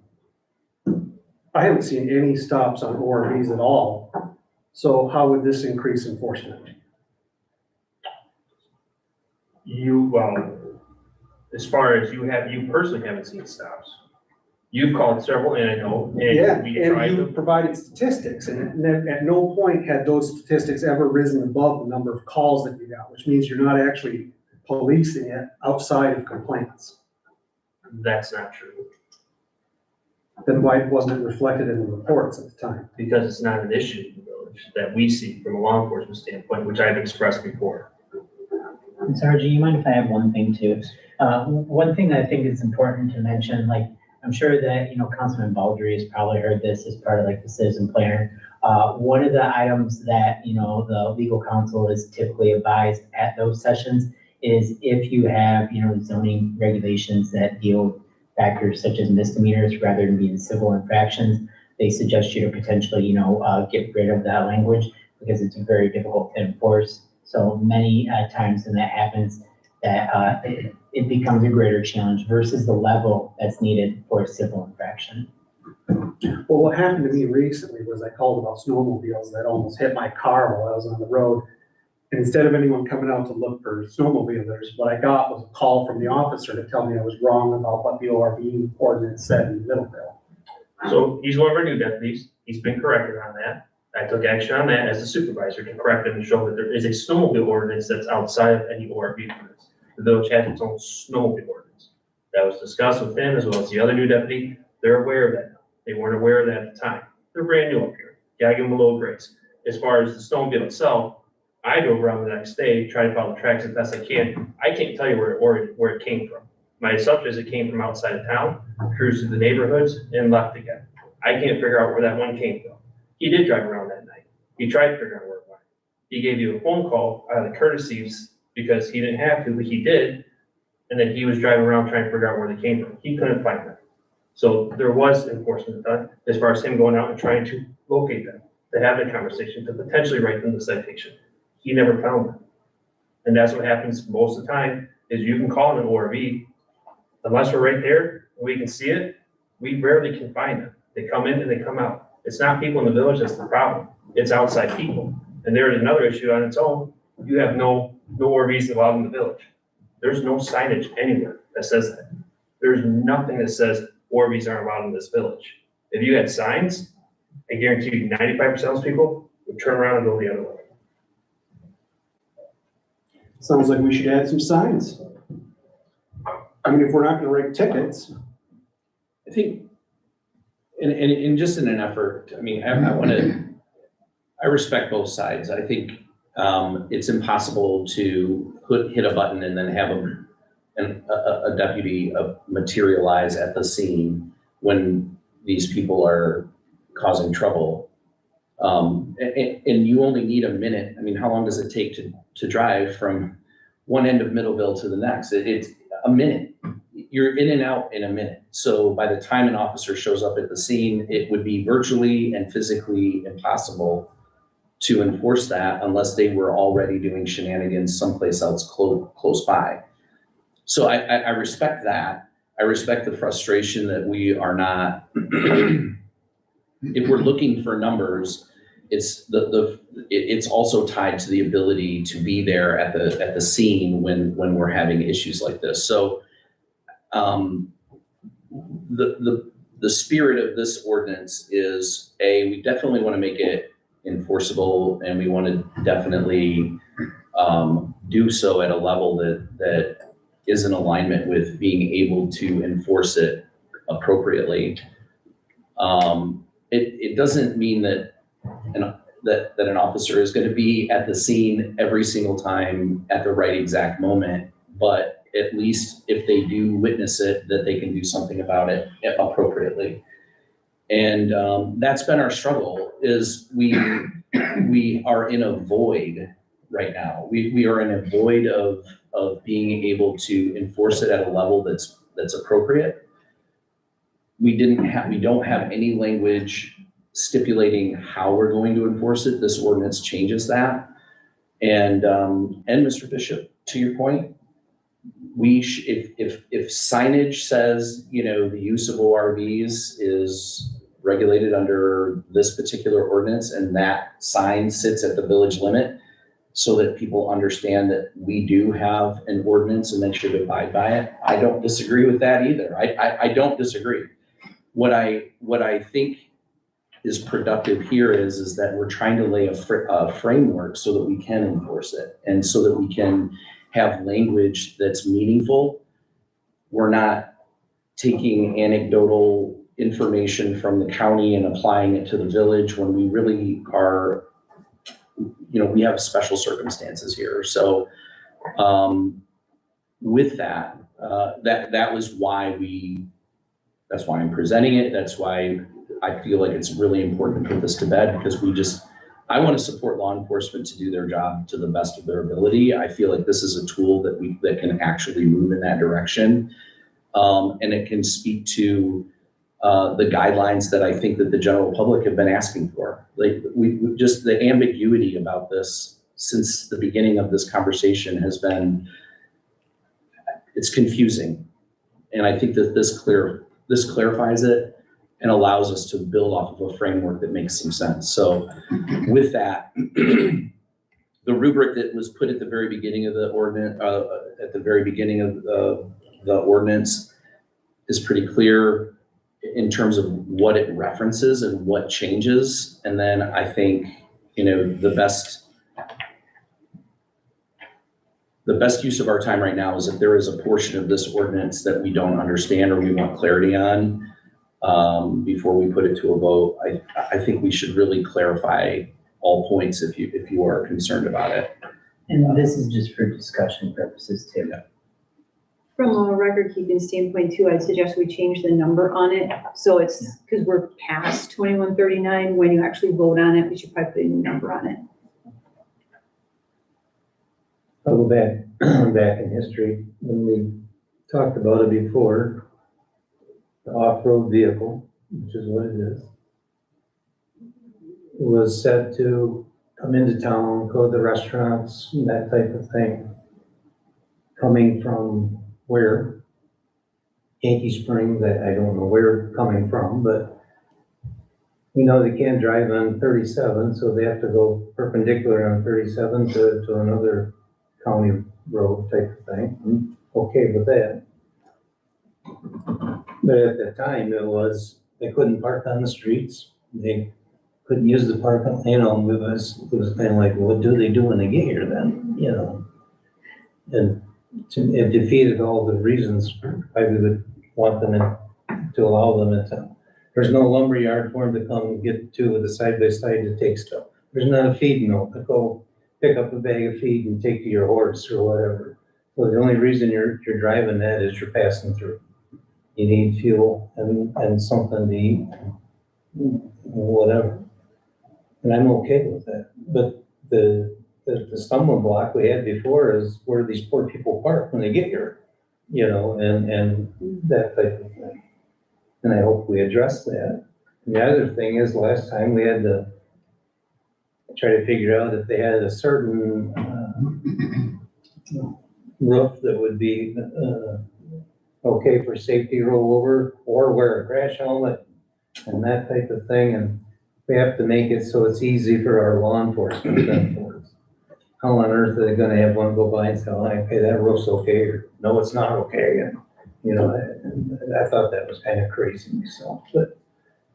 B: haven't seen any stops on ORVs at all. So how would this increase enforcement?
J: As far as you personally haven't seen stops. You've called several, and I know,
B: Yeah,
J: and we tried
B: and you
J: them.
B: provided statistics, and at no point had those statistics ever risen above the number of calls that you got, which means you're not actually policing it outside of complaints.
J: That's not true,
B: Then why wasn't it reflected in the reports at the time?
J: because it's not an issue in the village that we see from a law enforcement standpoint, which I've expressed before.
I: And Sergeant, you mind if I have one thing too? One thing that I think is important to mention, like, I'm sure that, you know, Councilman Baldry has probably heard this as part of like the citizen planner. One of the items that, you know, the legal counsel is typically advised at those sessions is if you have, you know, zoning regulations that deal with factors such as misdemeanors rather than being civil infractions, they suggest you to potentially, you know, get rid of that language because it's very difficult to enforce. So many times when that happens, that it becomes a greater challenge versus the level that's needed for a civil infraction.
B: Well, what happened to me recently was I called about snowmobiles that almost hit my car while I was on the road. And instead of anyone coming out to look for snowmobilers, what I got was a call from the officer to tell me I was wrong about what the ORV ordinance said in Middleville.
J: So he's one of our new deputies. He's been corrected on that. I took action on that as a supervisor to correct him and show that there is a snowmobile ordinance that's outside of any ORV ordinance. The village has its own snowmobile ordinance. That was discussed with him as well as the other new deputy. They're aware of that now. They weren't aware of that at the time. They're brand new up here. Gotta give them a little grace. As far as the snowmobile itself, I drove around the next day, tried to follow the tracks as best I can. I can't tell you where it came from.
K: My assumption is it came from outside of town, cruised through the neighborhoods and left again. I can't figure out where that one came from. He did drive around that night. He tried to figure out where it went. He gave you a phone call out of the courtesies because he didn't have to, but he did. And then he was driving around trying to figure out where they came from. He couldn't find them. So there was enforcement done as far as him going out and trying to locate them, to have a conversation, to potentially write them the citation. He never found them. And that's what happens most of the time, is you can call an ORV, unless we're right there, and we can see it, we rarely can find them. They come in and they come out. It's not people in the village that's the problem. It's outside people. And there is another issue on its own. You have no ORVs allowed in the village. There's no signage anywhere that says that. There's nothing that says ORVs aren't allowed in this village. If you had signs, I guarantee you 95% of those people would turn around and go the other way.
B: Sounds like we should add some signs. I mean, if we're not gonna write tickets,
A: I think, and just in an effort, I mean, I respect both sides. I think it's impossible to hit a button and then have a deputy materialize at the scene when these people are causing trouble. And you only need a minute. I mean, how long does it take to drive from one end of Middleville to the next? It's a minute. You're in and out in a minute. So by the time an officer shows up at the scene, it would be virtually and physically impossible to enforce that unless they were already doing shenanigans someplace else close by. So I respect that. I respect the frustration that we are not, if we're looking for numbers, it's also tied to the ability to be there at the scene when we're having issues like this. So the spirit of this ordinance is, we definitely want to make it enforceable, and we want to definitely do so at a level that is in alignment with being able to enforce it appropriately. It doesn't mean that an officer is going to be at the scene every single time at the right exact moment, but at least if they do witness it, that they can do something about it appropriately. And that's been our struggle, is we are in a void right now. We are in a void of being able to enforce it at a level that's appropriate. We don't have any language stipulating how we're going to enforce it. This ordinance changes that. And Mr. Bishop, to your point, if signage says, the use of ORVs is regulated under this particular ordinance, and that sign sits at the village limit so that people understand that we do have an ordinance and they should abide by it, I don't disagree with that either. I don't disagree. What I think is productive here is that we're trying to lay a framework so that we can enforce it, and so that we can have language that's meaningful. We're not taking anecdotal information from the county and applying it to the village when we really are, we have special circumstances here. So with that, that was why that's why I'm presenting it. That's why I feel like it's really important to put this to bed, because I want to support law enforcement to do their job to the best of their ability. I feel like this is a tool that can actually move in that direction. And it can speak to the guidelines that I think that the general public have been asking for. Like just the ambiguity about this since the beginning of this conversation has been, it's confusing. And I think that this clarifies it and allows us to build off of a framework that makes some sense. So with that, the rubric that was put at the very beginning of the ordinance, the ordinance is pretty clear in terms of what it references and what changes. And then I think, the best use of our time right now is if there is a portion of this ordinance that we don't understand or we want clarity on, before we put it to a vote, I think we should really clarify all points if you are concerned about it.
I: And this is just for discussion purposes too.
C: From a record keeping standpoint too, I'd suggest we change the number on it. So it's, because we're past 2139, when you actually vote on it, we should probably put a new number on it.
F: I'll go back, back in history, when we talked about it before, the off-road vehicle, which is what it is, was set to come into town, go to the restaurants, and that type of thing. Coming from where? Yankee Springs, I don't know where coming from, but we know they can't drive on 37, so they have to go perpendicular on 37 to another county road type of thing. I'm okay with that. But at the time, it was, they couldn't park on the streets. They couldn't use the parking, you know, it was kind of like, what do they do when they get here then, you know? And it defeated all the reasons why we would want them to allow them in town. There's no lumberyard for them to come and get to with a side-by-side to take stuff. There's not a feed mill to go pick up a bag of feed and take to your horse or whatever. So the only reason you're driving that is you're passing through. You need fuel and something to eat, whatever. And I'm okay with that. But the stumbling block we had before is where these poor people park when they get here, you know, and that type of thing. And I hope we address that. And the other thing is, last time we had to try to figure out if they had a certain roof that would be okay for safety rollover, or wear a crash helmet and that type of thing. And we have to make it so it's easy for our law enforcement to enforce. How on earth are they gonna have one go by and say, oh, okay, that roof's okay, or no, it's not okay? And, you know, I thought that was kind of crazy myself. But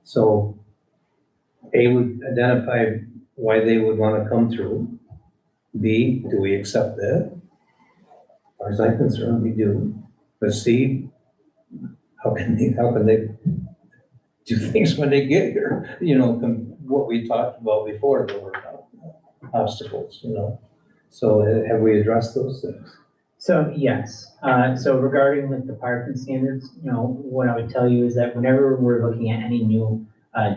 F: so A, would identify why they would want to come through. B, do we accept that? As far as I'm concerned, we do. But C, how can they do things when they get here? You know, what we talked about before, there were obstacles, you know. So have we addressed those things?
I: So yes, so regarding like the parking standards, you know, what I would tell you is that whenever we're looking at any new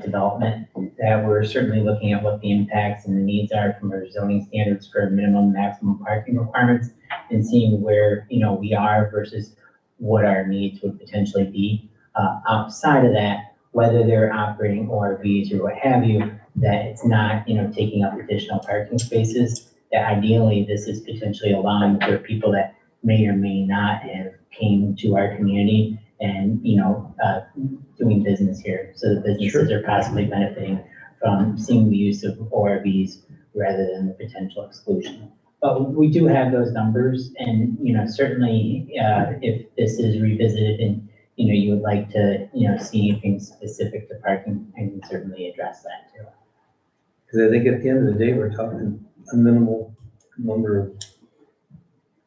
I: development, that we're certainly looking at what the impacts and the needs are from our zoning standards for minimum, maximum parking requirements, and seeing where, you know, we are versus what our needs would potentially be. Outside of that, whether they're operating ORVs or what have you, that it's not, you know, taking up additional parking spaces. That ideally, this is potentially allowing for people that may or may not have came to our community and, you know, doing business here. So the businesses are possibly benefiting from seeing the use of ORVs rather than the potential exclusion. But we do have those numbers, and, you know, certainly if this is revisited and, you know, you would like to, you know, see anything specific to parking, I can certainly address that too.
F: Because I think at the end of the day, we're talking a minimal number of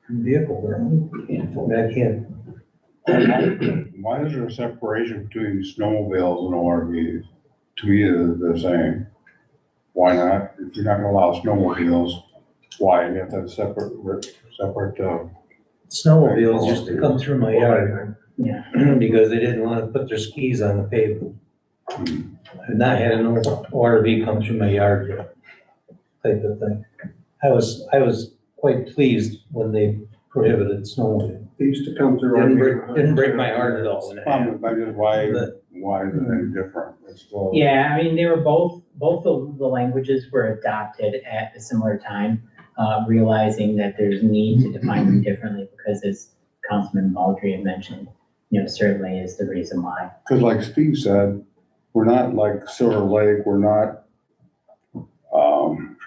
F: vehicles. I can't.
H: Why is there a separation between snowmobiles and ORVs? To me, they're the same. Why not? If you're not gonna allow snowmobiles, why? You have to have separate.
F: Snowmobiles used to come through my yard.
I: Yeah.
F: Because they didn't want to put their skis on the pavement. I've not had an ORV come through my yard yet, type of thing. I was quite pleased when they prohibited snowmobile.
B: They used to come through.
F: Didn't break my heart at all.
H: Why is it any different? It's still.
I: Yeah, I mean, they were both the languages were adopted at a similar time, realizing that there's need to define them differently because, as Councilman Baldry had mentioned, you know, certainly is the reason why.
H: Because like Steve said, we're not like Silver Lake, we're not,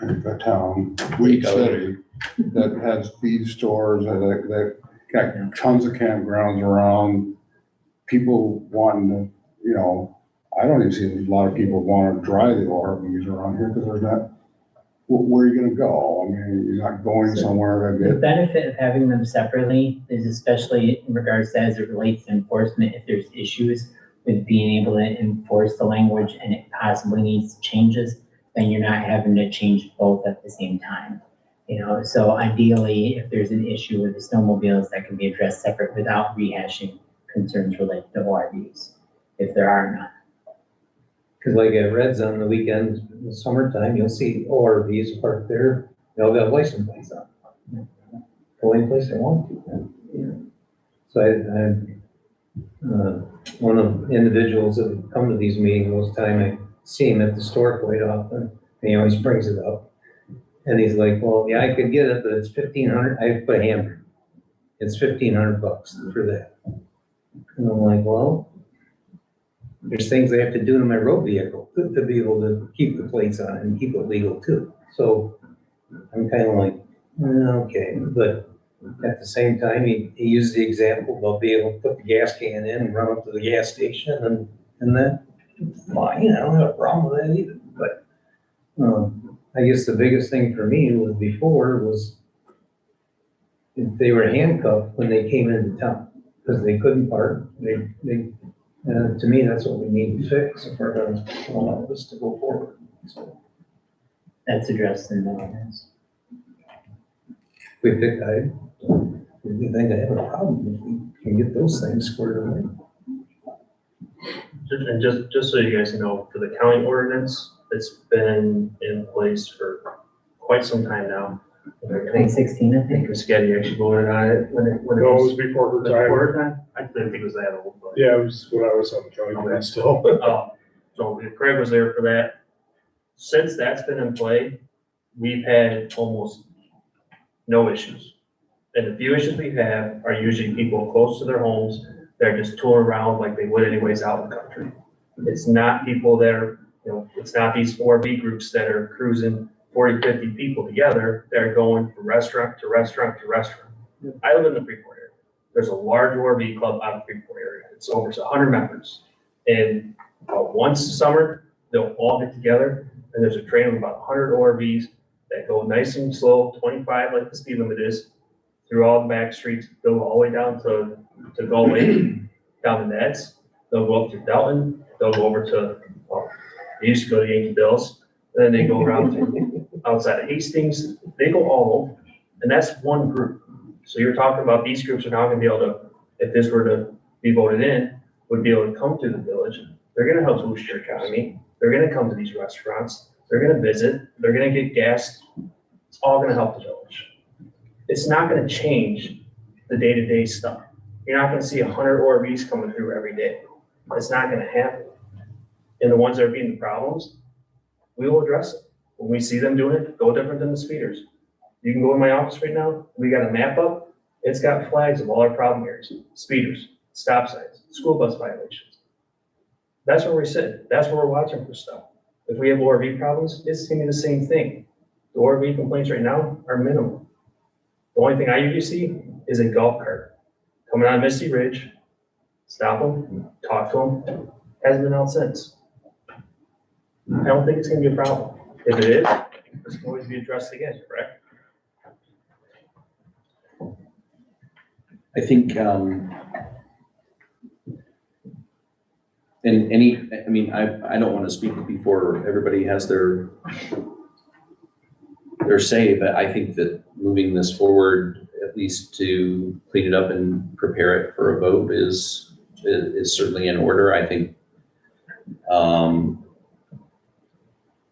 H: a town, Weed City, that has feed stores, that got tons of campgrounds around, people wanting to, you know, I don't even see a lot of people want to drive the RVs around here because there's not, where are you gonna go? I mean, you're not going somewhere
I: The
H: that
I: benefit of having them separately is, especially in regards to as it relates to enforcement, if there's issues with being able to enforce the language and it possibly needs changes, then you're not having to change both at the same time. You know, so ideally, if there's an issue with the snowmobiles, that can be addressed separate without rehashing concerns related to ORVs, if there are none.
F: Cause like at Reds on the weekends, in the summertime, you'll see ORVs parked there, they all got license plates on. Go any place they want to. So one of the individuals that come to these meetings most time, I see him at the store quite often, and he always brings it up. And he's like, well, yeah, I could get it, but it's $1,500, I put a hammer. It's $1,500 for that. And I'm like, well, there's things I have to do to my road vehicle to be able to keep the plates on it and keep it legal too. So I'm kind of like, okay, but at the same time, he used the example about being able to put the gas can in and run up to the gas station and that, fine, I don't have a problem with that either. But I guess the biggest thing for me was before was if they were handcuffed when they came into town because they couldn't park. To me, that's what we need to fix if we're going to allow this to go forward. So
I: That's addressed in the ordinance.
F: we think I have a problem if we can get those things squared away.
K: And just so you guys know, for the county ordinance, it's been in place for quite some time now.
I: 2016, I think.
K: Scotty actually voted on it when it
D: No, it
K: was.
D: was before her
K: Was it
D: time.
K: before her time? I didn't think it was that old, but.
D: Yeah, it was when I was on the county board still.
K: So Craig was there for that. Since that's been in play, we've had almost no issues. And the few issues we have are usually people close to their homes. They're just touring around like they would anyways out in the country. It's not people that are, it's not these 4B groups that are cruising 40, 50 people together. They're going from restaurant to restaurant to restaurant. I live in the Freeport area. There's a large ORV club out of the Freeport area. It's over 100 members. And once a summer, they'll all get together and there's a train of about 100 ORVs that go nice and slow, 25 like the speed limit is, through all the back streets, go all the way down to Gull Lake, down to Neds. They'll go up to Delton, they'll go over to, they used to go to Yankee Bills, and then they go around to outside of Hastings, they go all over. And that's one group. So you're talking about these groups are now gonna be able to, if this were to be voted in, would be able to come to the village. They're gonna help boost your economy. They're gonna come to these restaurants. They're gonna visit. They're gonna get gas. It's all gonna help the village. It's not gonna change the day-to-day stuff. You're not gonna see 100 ORVs coming through every day. It's not gonna happen. And the ones that are being the problems, we will address it. When we see them doing it, go different than the speeders. You can go in my office right now. We got a map up. It's got flags of all our problem areas, speeders, stop signs, school bus violations. That's where we're sitting. That's where we're watching for stuff. If we have ORV problems, it's gonna be the same thing. The ORV complaints right now are minimal. The only thing I usually see is a golf cart coming on Misty Ridge, stop them, talk to them. Hasn't been out since. I don't think it's gonna be a problem. If it is, this can always be addressed again, correct?
A: I think, I don't want to speak before everybody has their say, but I think that moving this forward, at least to clean it up and prepare it for a vote is certainly in order. I think,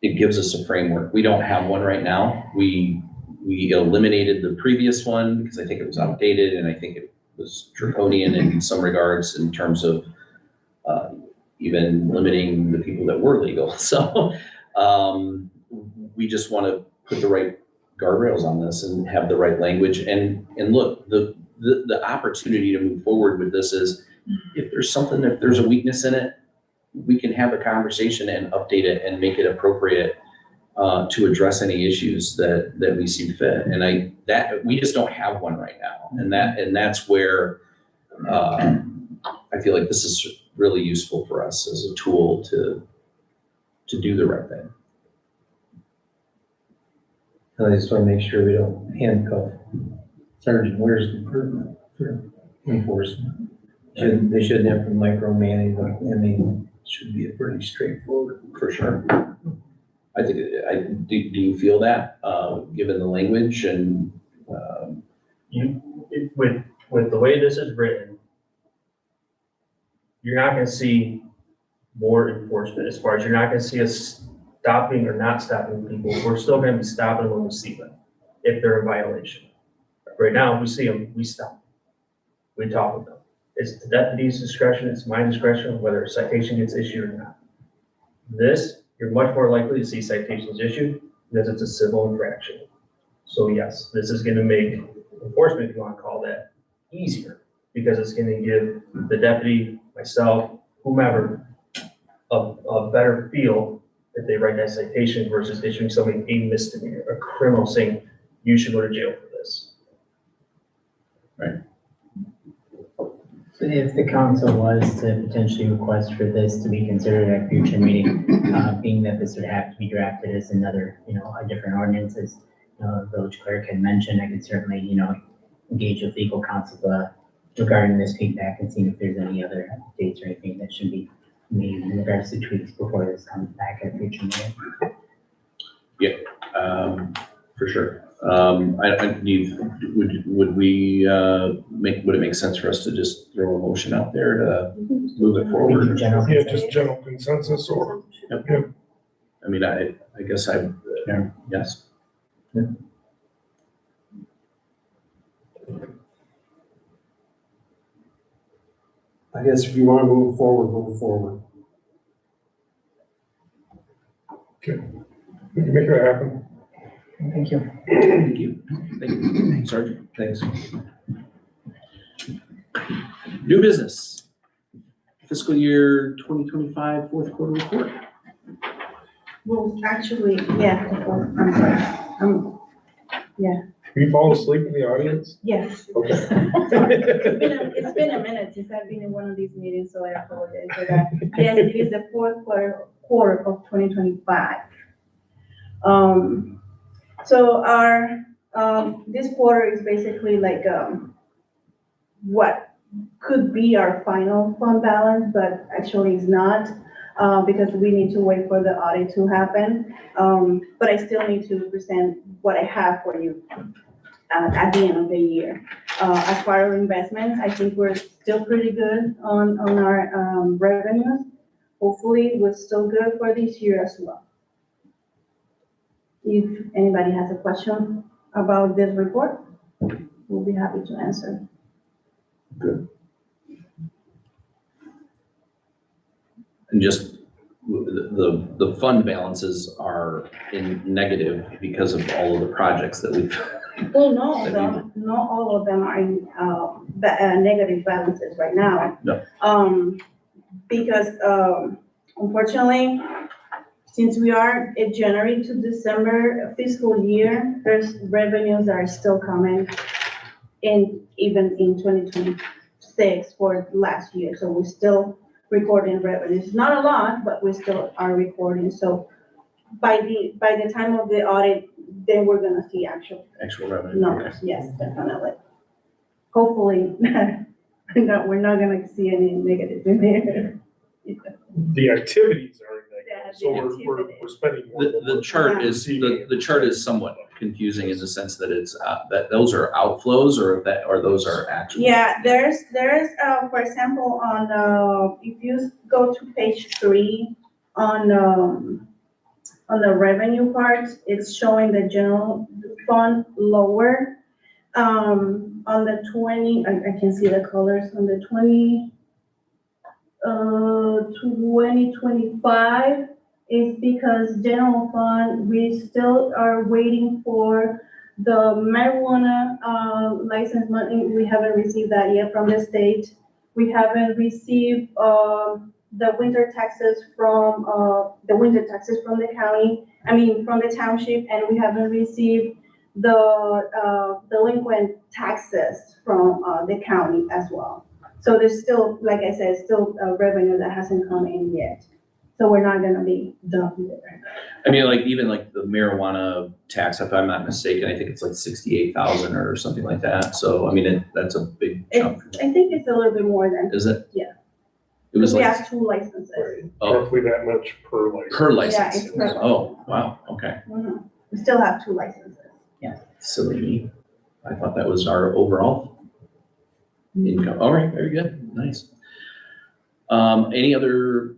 A: it gives us a framework. We don't have one right now. We eliminated the previous one because I think it was outdated and I think it was draconian in some regards in terms of even limiting the people that were legal. So we just want to put the right guardrails on this and have the right language. And look, the opportunity to move forward with this is if there's a weakness in it, we can have a conversation and update it and make it appropriate to address any issues that we see fit. And we just don't have one right now. And that's where I feel like this is really useful for us as a tool to do the right thing.
F: I just want to make sure we don't handcuff Sergeant Ware's department for enforcement. They shouldn't have to micromanage, it should be a pretty straightforward.
A: For sure. I think, do you feel that, given the language and,
K: With the way this is written, you're not gonna see more enforcement as far as you're not gonna see us stopping or not stopping people. We're still gonna be stopping when we see them, if they're in violation. Right now, if we see them, we stop. We talk with them. It's the deputy's discretion, it's my discretion, whether a citation gets issued or not. This, you're much more likely to see citations issued because it's a civil infraction. So yes, this is gonna make enforcement, if you wanna call that, easier, because it's gonna give the deputy, myself, whomever, a better feel if they write that citation versus issuing somebody a misdemeanor, a criminal saying, you should go to jail for this.
I: So if the council was to potentially request for this to be considered at a future meeting, being that this would have to be drafted as another, a different ordinance, as, the village clerk had mentioned, I could certainly, engage with legal counsel, regarding this feedback and seeing if there's any other updates or anything that should be made in regards to tweaks before this comes back at a future meeting.
A: for sure. Would it make sense for us to just throw a motion out there to move it forward?
I: General
D: Yeah, just general consensus or,
A: I mean, I guess yes.
B: I guess if you want to move forward, move forward.
D: we can make that happen.
I: Thank you.
A: Thank you. Thank you, Sergeant. Thanks. New business. Fiscal year 2025 fourth quarter report.
C: Well, actually, yeah, I'm sorry.
D: You fall asleep in the audience?
C: Yes.
D: Okay.
C: It's been a minute since I've been in one of these meetings, so I apologize for that. Yes, it is the fourth quarter of 2025. So our, this quarter is basically like, what could be our final fund balance, but actually is not, because we need to wait for the audit to happen. But I still need to present what I have for you at the end of the year. As far as investments, I think we're still pretty good on our revenues. Hopefully, we're still good for this year as well. If anybody has a question about this report, we'll be happy to answer.
A: Good. And just the fund balances are in negative because of all of the projects that we've.
C: Well, not all of them are in negative balances right now.
A: No.
C: Because unfortunately, since we are a January to December fiscal year, there's revenues that are still coming in, even in 2026 for last year. So we're still recording revenues. Not a lot, but we still are recording. So by the time of the audit, then we're gonna see actual
A: Revenue.
C: numbers. Yes, definitely. Hopefully, we're not gonna see any negatives in there.
D: The activities are
C: Yeah,
D: negative, so we're spending more. than
A: The
D: we're
A: chart is, the chart is somewhat confusing in the sense that it's, that those are outflows or those are actual.
C: Yeah, there's, for example, on, if you go to page 3 on the revenue part, it's showing the general fund lower. On the I can see the colors on the 2025 is because general fund, we still are waiting for the marijuana license money. We haven't received that yet from the state. We haven't received the winter taxes from the county, from the township, and we haven't received the delinquent taxes from the county as well. So there's still, like I said, still revenue that hasn't come in yet. So we're not gonna be done there.
A: I mean, like, even like the marijuana tax, if I'm not mistaken, I think it's like 68,000 or something like that. So, I mean, that's a big chunk.
C: I think it's a little bit more than,
A: Is it?
C: Yeah.
A: It was
C: We
A: like,
C: have 2 licenses.
A: oh,
D: Roughly that much per license.
A: per
C: Yeah,
A: license.
C: it's per.
A: Oh, wow, okay.
C: Mhm. We still have 2 licenses.
A: Silly me. I thought that was our overall income. All right, very good, nice. Any other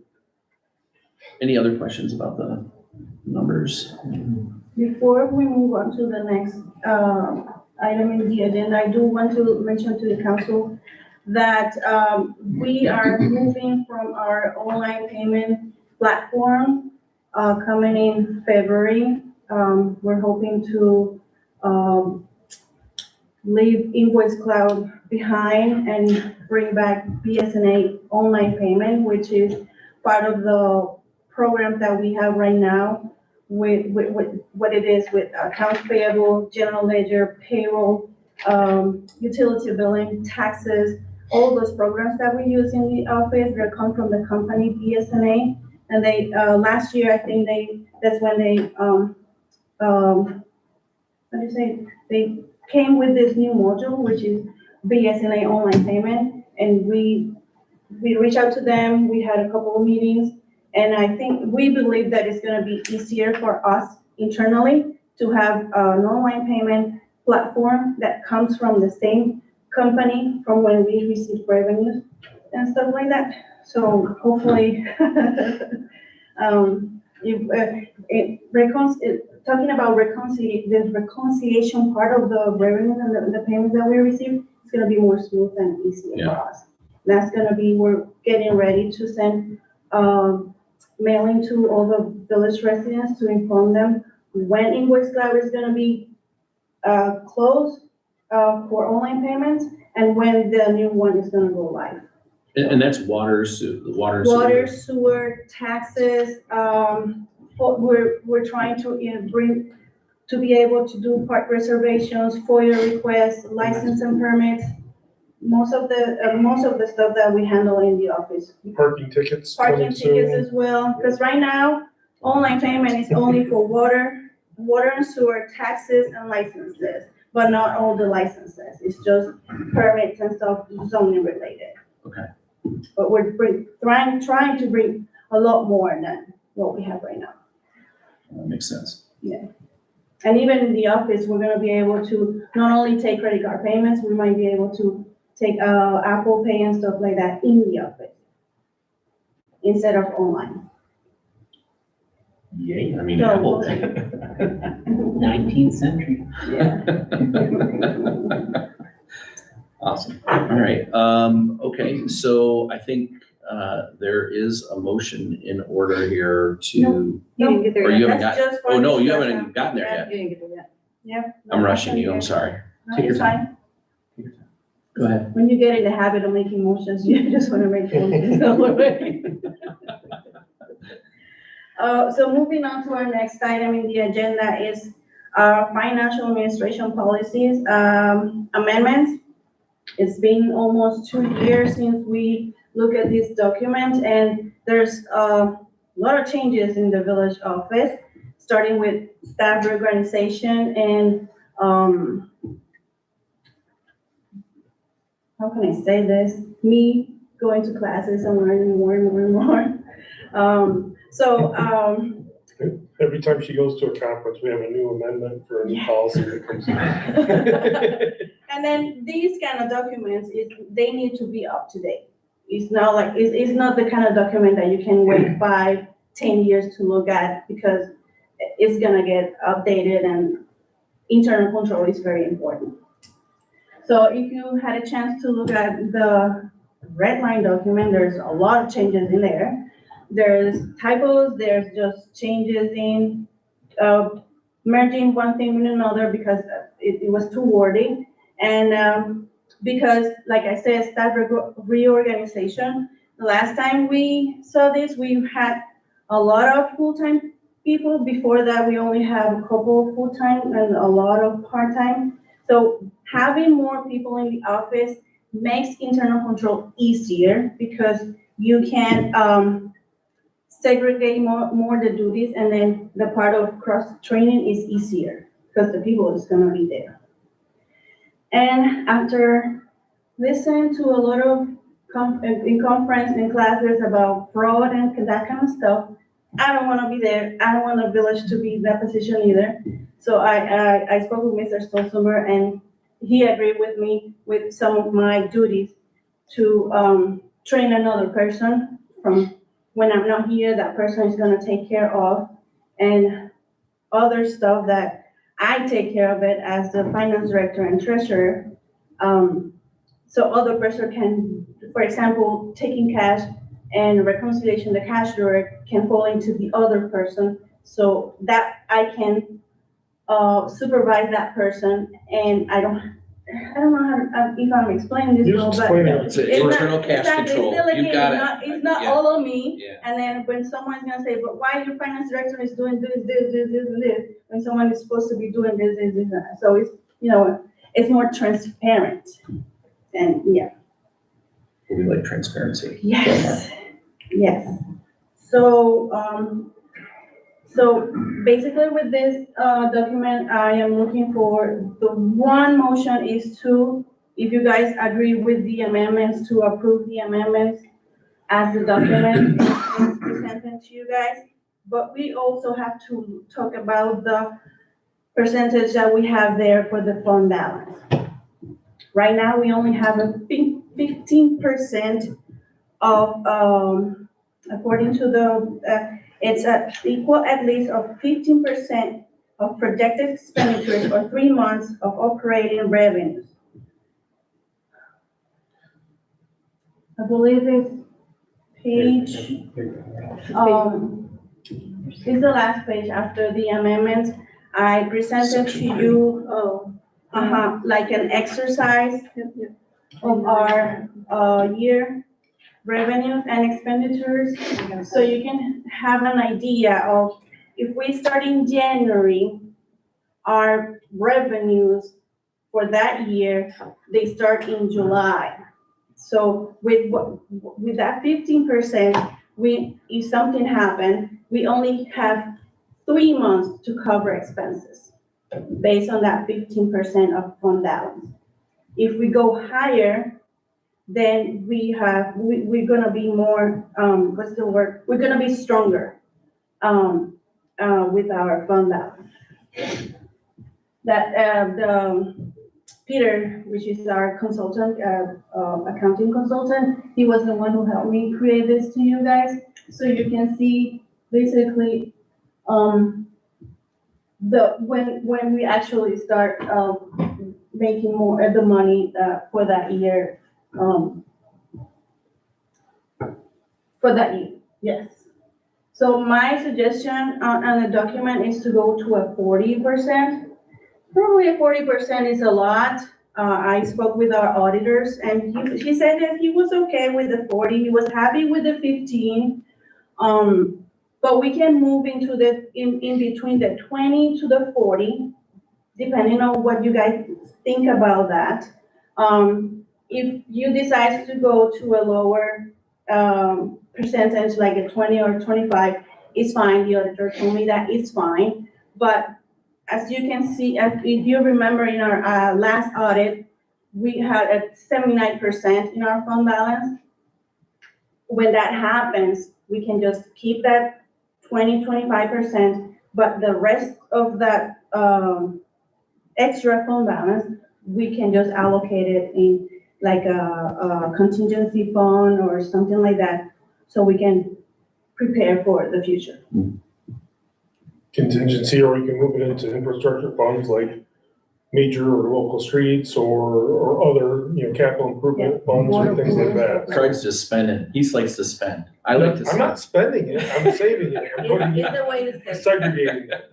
A: questions about the numbers?
C: Before we move on to the next item in the agenda, I do want to mention to the council that we are moving from our online payment platform coming in February. We're hoping to leave Invoice Cloud behind and bring back BSNA online payment, which is part of the program that we have right now with what it is with accounts payable, general ledger, payroll, utility billing, taxes, all those programs that we use in the office, they come from the company BSNA. And they, last year, I think that's when they, what do you say? They came with this new module, which is BSNA online payment. And we reached out to them, we had a couple of meetings, and I think, we believe that it's gonna be easier for us internally to have an online payment platform that comes from the same company from when we receive revenues and stuff like that. So hopefully, talking about the reconciliation part of the revenue and the payments that we receive, it's gonna be more smooth and easier for us. That's gonna be, we're getting ready to send mailing to all the village residents to inform them when Invoice Cloud is gonna be closed for online payments and when the new one is gonna go live.
A: And that's water, water.
C: Water, sewer, taxes, we're trying to to be able to do park reservations, FOIA requests, license and permits, most of the stuff that we handle in the office.
D: Parking tickets.
C: Parking
D: coming soon.
C: tickets as well, because right now, online payment is only for water and sewer, taxes and licenses, but not all the licenses. It's just permits and stuff zoning related.
A: Okay.
C: But we're trying to bring a lot more than what we have right now.
A: That makes sense.
C: Yeah. And even in the office, we're gonna be able to not only take credit card payments, we might be able to take Apple Pay and stuff like that in the office instead of online.
A: Yay, I mean,
C: So,
A: Apple.
I: 19th century.
C: Yeah.
A: Awesome. All right. Okay, so I think there is a motion in order here to,
C: You didn't get there
A: or
C: yet.
A: you haven't
C: That's
A: got,
C: just for
A: oh, no, you
C: discussion.
A: haven't gotten there
C: Yeah,
A: yet.
C: you didn't get there yet. Yep.
A: I'm rushing you, I'm sorry.
C: No,
A: Take your
C: it's fine.
A: Go ahead.
C: When you get in the habit of making motions, you just want to make motions all the way. So moving on to our next item in the agenda is our financial administration policies amendments. It's been almost 2 years since we looked at this document, and there's a lot of changes in the village office, starting with staff reorganization and how can I say this? Me going to classes and learning more and more and more.
D: Every time she goes to a conference, we have a new amendment for a new policy that comes in.
C: And then these kind of documents, they need to be up to date. It's not like, it's not the kind of document that you can wait 5, 10 years to look at, because it's gonna get updated, and internal control is very important. So if you had a chance to look at the red line document, there's a lot of changes in there. There's typos, there's just changes in merging one thing with another because it was too wordy. And because, like I said, staff reorganization, the last time we saw this, we had a lot of full-time people. Before that, we only have a couple of full-time and a lot of part-time. So having more people in the office makes internal control easier because you can segregate more the duties, and then the part of cross-training is easier because the people is gonna be there. And after listening to a lot of in conference, in classes about fraud and that kind of stuff. I don't wanna be there. I don't want the village to be in that position either. So I spoke with Mr. Stolzenberg, and he agreed with me with some of my duties to, train another person from when I'm not here, that person is gonna take care of, and other stuff that I take care of it as the finance director and treasurer. So other person can, for example, taking cash and reconciliation, the cash drawer can fall into the other person, so that I can supervise that person, and I don't know how, if I'm explaining this
K: You
C: well,
K: just
C: but.
K: explain it.
A: It's an
C: It's not-
A: internal cash
C: exactly, it's
A: control. You
C: delegated,
A: got it.
C: It's not
A: Yeah.
C: all on me.
A: Yeah.
C: And then when someone's gonna say, but why your finance director is doing this, and this, when someone is supposed to be doing this, and that. So it's, it's more transparent. And yeah,
A: We like transparency.
C: yes, yes. So, so basically with this, document, I am looking for, the one motion is to, if you guys agree with the amendments, to approve the amendments as the document is presented to you guys. But we also have to talk about the percentage that we have there for the fund balance. Right now, we only have a 15% of, according to the, it's equal at least of 15% of projected expenditures for 3 months of operating revenues. I believe it's page, it's the last page after the amendments. I presented to you, like an exercise of our, year revenues and expenditures. So you can have an idea of, if we start in January, our revenues for that year, they start in July. So with that 15%, if something happened, we only have 3 months to cover expenses based on that 15% of fund balance. If we go higher, then we're gonna be more, what's the word? We're gonna be stronger, with our fund balance. That, Peter, which is our consultant, accounting consultant, he was the one who helped me create this to you guys. So you can see basically, when we actually start, making more of the money, for that year, yes. So my suggestion on the document is to go to a 40%. Probably a 40% is a lot. I spoke with our auditors, and he said that he was okay with the 40, he was happy with the 15. But we can move into in between the 20 to the 40, depending on what you guys think about that. If you decide to go to a lower, percentage, like a 20 or 25, it's fine. The auditor told me that it's fine. But as you can see, if you remember in our, last audit, we had a 79% in our fund balance. When that happens, we can just keep that 25%, but the rest of that, extra fund balance, we can just allocate it in like a contingency fund or something like that, so we can prepare for the future.
K: Contingency, or we can move it into infrastructure funds like major or local streets or other, capital improvement funds or things like that.
A: Craig's just spending. He likes to spend. I like to
K: I'm
A: spend.
K: not spending it, I'm saving it, I'm putting
C: It's
K: it,
C: the way to say,
K: segregating it.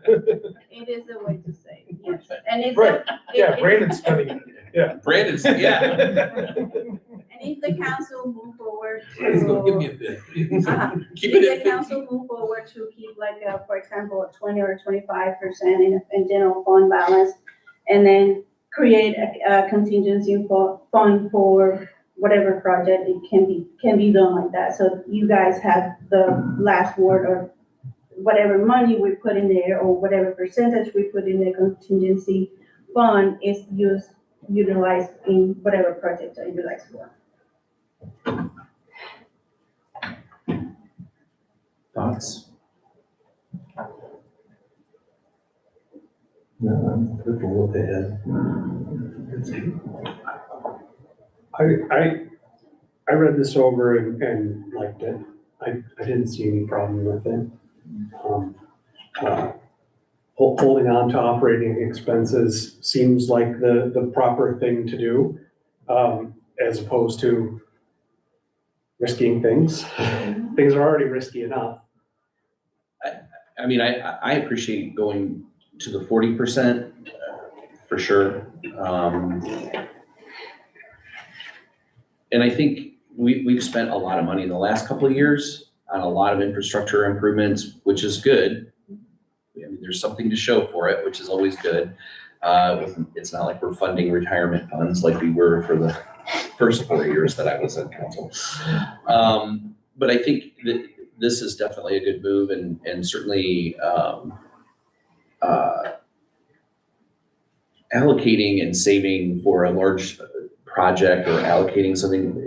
C: it is the way to say, yes, and it's.
K: Right. Yeah, Brandon's spending it,
A: Brandon's, yeah.
C: And if the council move forward
A: He's gonna give
C: to,
A: me a bit. Keep
C: if
A: it
C: the
A: at
C: council move forward to keep like, for example, a 20 or 25% in general fund balance, and then create a contingency fund for whatever project, it can be done like that. So you guys have the last word, or whatever money we put in there, or whatever percentage we put in the contingency fund is utilized in whatever project that you guys want.
A: Thoughts?
F: No, I'm good to look ahead.
B: I read this over and liked it. I didn't see any problem with it. Holding on to operating expenses seems like the proper thing to do, as opposed to risking things. Things are already risky enough.
A: I mean, I appreciate going to the 40%, for sure. And I think we've spent a lot of money in the last couple of years on a lot of infrastructure improvements, which is good. I mean, there's something to show for it, which is always good. It's not like we're funding retirement funds like we were for the first 4 years that I was in council. But I think that this is definitely a good move, and certainly allocating and saving for a large project or allocating something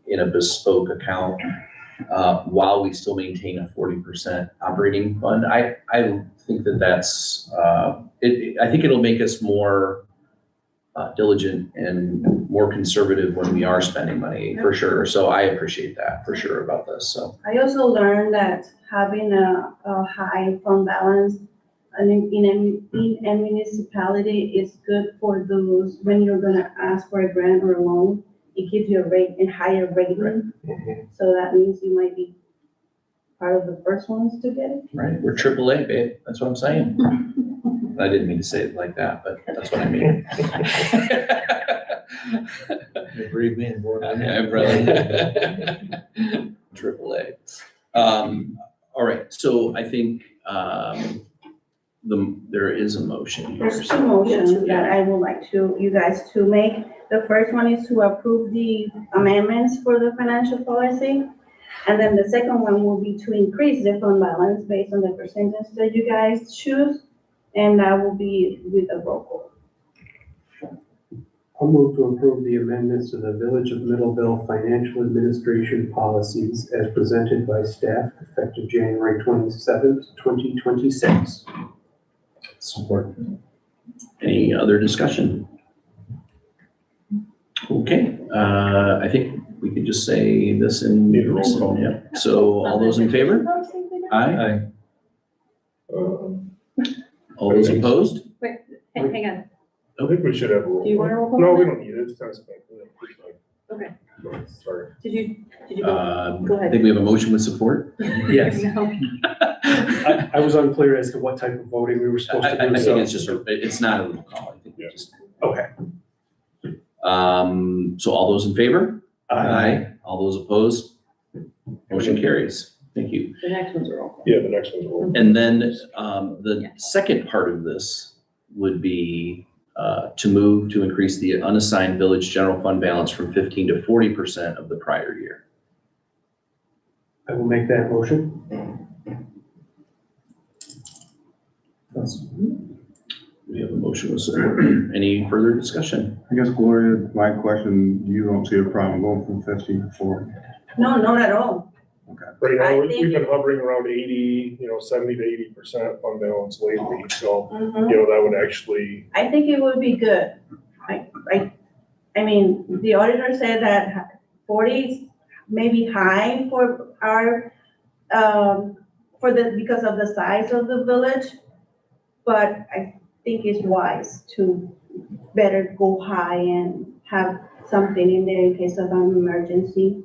A: in a bespoke account while we still maintain a 40% operating fund. I think that's I think it'll make us more diligent and more conservative when we are spending money, for sure. So I appreciate that for sure about this. So
C: I also learned that having a high fund balance in a municipality is good for those, when you're gonna ask for a grant or a loan, it gives you a higher rating. So that means you might be part of the first ones to get it.
A: right, we're AAA, babe. That's what I'm saying. I didn't mean to say it like that, but that's what I mean.
F: Brave man, boy.
A: Yeah, really. AAA. All right, so I think there is a motion here.
C: There's two motions that I would like you guys to make. The first one is to approve the amendments for the financial policy. And then the second one will be to increase the fund balance based on the percentage that you guys choose. And that will be with a roll call.
B: I'll move to approve the amendments to the Village of Middleville Financial Administration Policies as presented by staff effective January 27th, 2026.
F: Support.
A: Any other discussion? Okay, I think we could just say this in.
D: Need a roll call.
A: Yeah. So all those in favor? Aye. All those opposed?
G: Hang on.
D: I think we should have a roll.
G: Do you want a roll call?
D: No, we don't need it. It's kind of speculative.
G: Okay.
D: Sorry.
G: Did you go? Go
A: I
G: ahead.
A: think we have a motion with support.
B: Yes.
G: No.
B: I was unclear as to what type of voting we were supposed to
A: I
B: do.
A: think
B: so-
A: it's just, it's not a roll call. I think we
D: Yeah.
A: just,
B: Okay.
A: so all those in favor?
B: Aye.
A: All those opposed? Motion carries. Thank you.
G: The next one's a roll call.
D: Yeah, the next one's a roll.
A: And then the second part of this would be to move to increase the unassigned village general fund balance from 15 to 40% of the prior year.
B: I will make that motion.
A: We have a motion with support. Any further discussion?
H: I guess Gloria, my question, you don't see a problem going from 50 to 40?
C: No, not at all.
D: Right
C: I
D: now,
C: think
D: we've been hovering around 80, 70 to 80% fund balance lately. So,
C: Mhm.
D: that would actually,
C: I think it would be good. I mean, the auditor said that 40 is maybe high for our, because of the size of the village. But I think it's wise to better go high and have something in there in case of an emergency.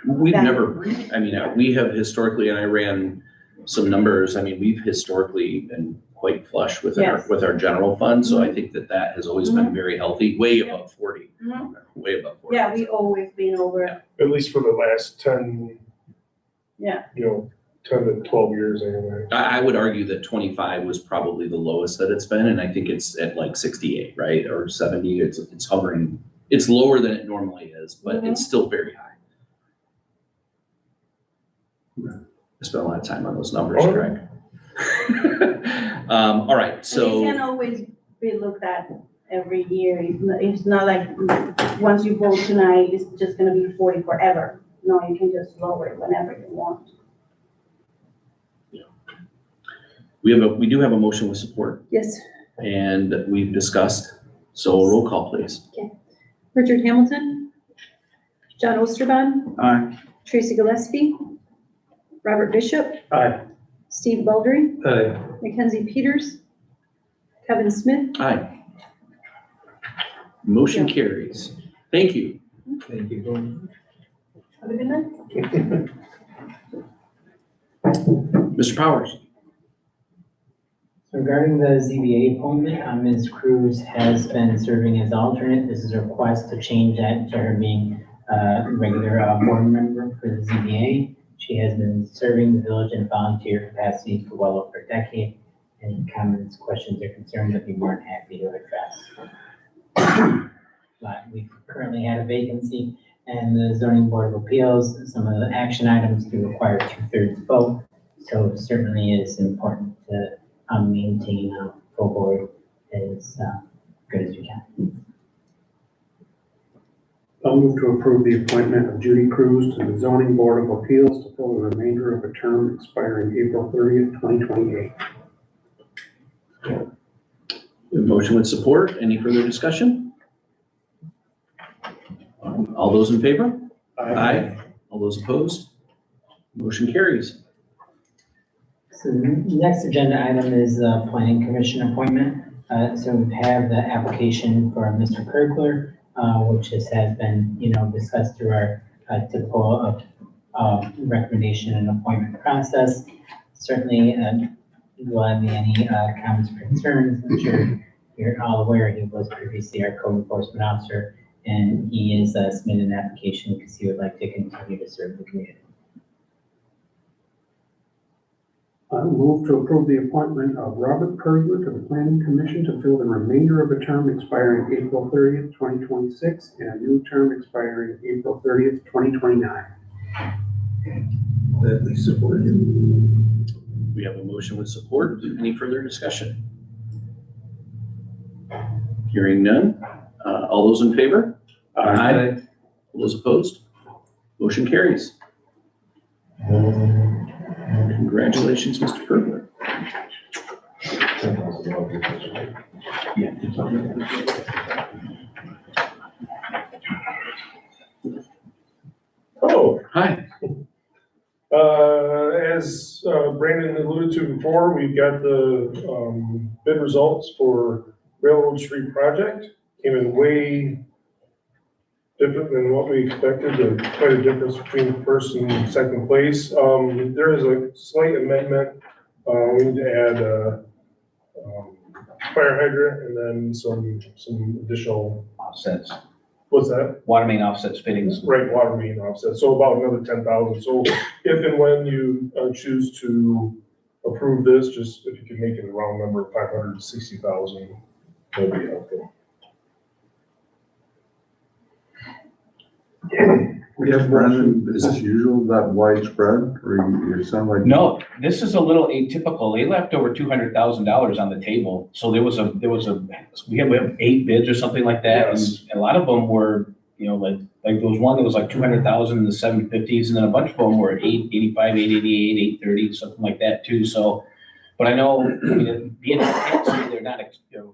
A: We've
C: That-
A: never, I mean, we have historically, and I ran some numbers, I mean, we've historically been quite flush with
C: Yes.
A: our general fund. So I think that has always been very healthy, way above 40,
C: Mhm.
A: way above 40.
C: Yeah, we always been over.
D: at least for the last 10,
C: Yeah.
D: 10 to 12 years anyway.
A: I would argue that 25 was probably the lowest that it's been, and I think it's at like 68, right, or 70. It's hovering. It's lower than it normally is, but it's still very high. I spent a lot of time on those numbers,
D: Oh.
A: Greg. All right,
C: And
A: so
C: it can always be looked at every year. It's not like, once you vote tonight, it's just gonna be 40 forever. No, you can just lower it whenever you want.
A: We do have a motion with support,
L: Yes.
A: and we've discussed, so roll call, please.
L: Richard Hamilton, John Osterbon,
A: Aye.
L: Tracy Gillespie, Robert Bishop.
B: Aye.
L: Steve Baldry,
F: Aye.
L: Mackenzie Peters, Kevin Smith.
A: Aye. Motion carries. Thank you.
F: Thank you.
L: Have a good night.
A: Mr. Powers?
I: Regarding the ZBA appointment, Ms. Cruz has been serving as alternate. This is a request to change that to her being a regular board member for the ZBA. She has been serving the village in volunteer capacity for well over a decade. Any comments, questions, or concerns, I'd be more than happy to address. But we currently had a vacancy, and the zoning board of appeals, some of the action items do require 2/3 vote. So it certainly is important to maintain a full board as good as we can.
B: I'll move to approve the appointment of Judy Cruz to the zoning board of appeals to fill the remainder of a term expiring April 30th, 2028.
A: We have a motion with support. Any further discussion? All those in favor? Aye. All those opposed? Motion carries.
I: So the next agenda item is the planning commission appointment. So we have the application for Mr. Kirkler, which has been, discussed through our typical recommendation and appointment process. Certainly, will have any comments or concerns. I'm sure you're all aware he was previously our code enforcement officer, and he is submitted an application because he would like to continue to serve the community.
B: I move to approve the appointment of Robert Pergler to the planning commission to fill the remainder of a term expiring April 30th, 2026, and a new term expiring April 30th, 2029.
H: Gladly supported.
A: We have a motion with support. Any further discussion? Hearing none. All those in favor? Aye. All those opposed? Motion carries. Congratulations, Mr. Pergler.
D: Oh,
A: Hi.
D: as Brandon alluded to before, we've got the bid results for Railroad Street project. Came in way different than what we expected, quite a difference between first and second place. There is a slight amendment. We need to add a fire hydrant and then some additional,
E: Offsets,
D: what's that?
E: water main offsets fittings.
D: Right, water main offset, so about another 10,000. So if and when you choose to approve this, just if you can make it a round number of 560,000, that'd be helpful.
H: Yeah, Brandon, is this usual, that widespread, or you sound like?
E: No, this is a little atypical. They left over $200,000 on the table. So we have 8 bids or something like that.
D: Yes.
E: And a lot of them were, like there was one that was like 200,000 in the 750s, and then a bunch of them were 885, 888, 830, something like that too. So, but I know, being, I can't say they're not,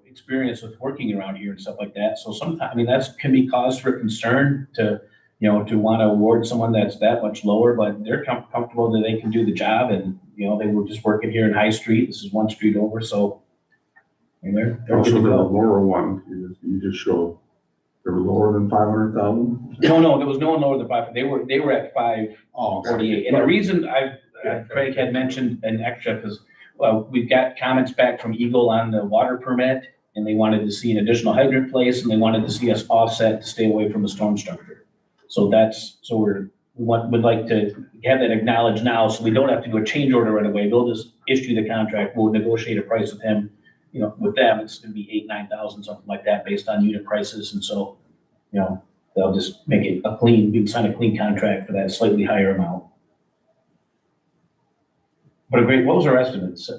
E: experienced with working around here and stuff like that. So sometimes, that can be cause for concern to want to award someone that's that much lower, but they're comfortable that they can do the job, and, they were just working here in High Street. This is one street over, so. They're good
H: Also,
E: to
H: the
E: go.
H: lower one, you just showed, they were lower than 500,000?
E: No, there was no one lower than 5. They were at 548. And the reason Craig had mentioned an extra, because, we've got comments back from Eagle on the water permit, and they wanted to see an additional hydrant place, and they wanted to see us offset to stay away from the storm structure. So would like to have that acknowledged now, so we don't have to do a change order right away. They'll just issue the contract. We'll negotiate a price with him. With them, it's gonna be 8,000-9,000, something like that, based on unit prices. And so, they'll just make it we can sign a clean contract for that slightly higher amount. But a great, what was our estimates?
D: It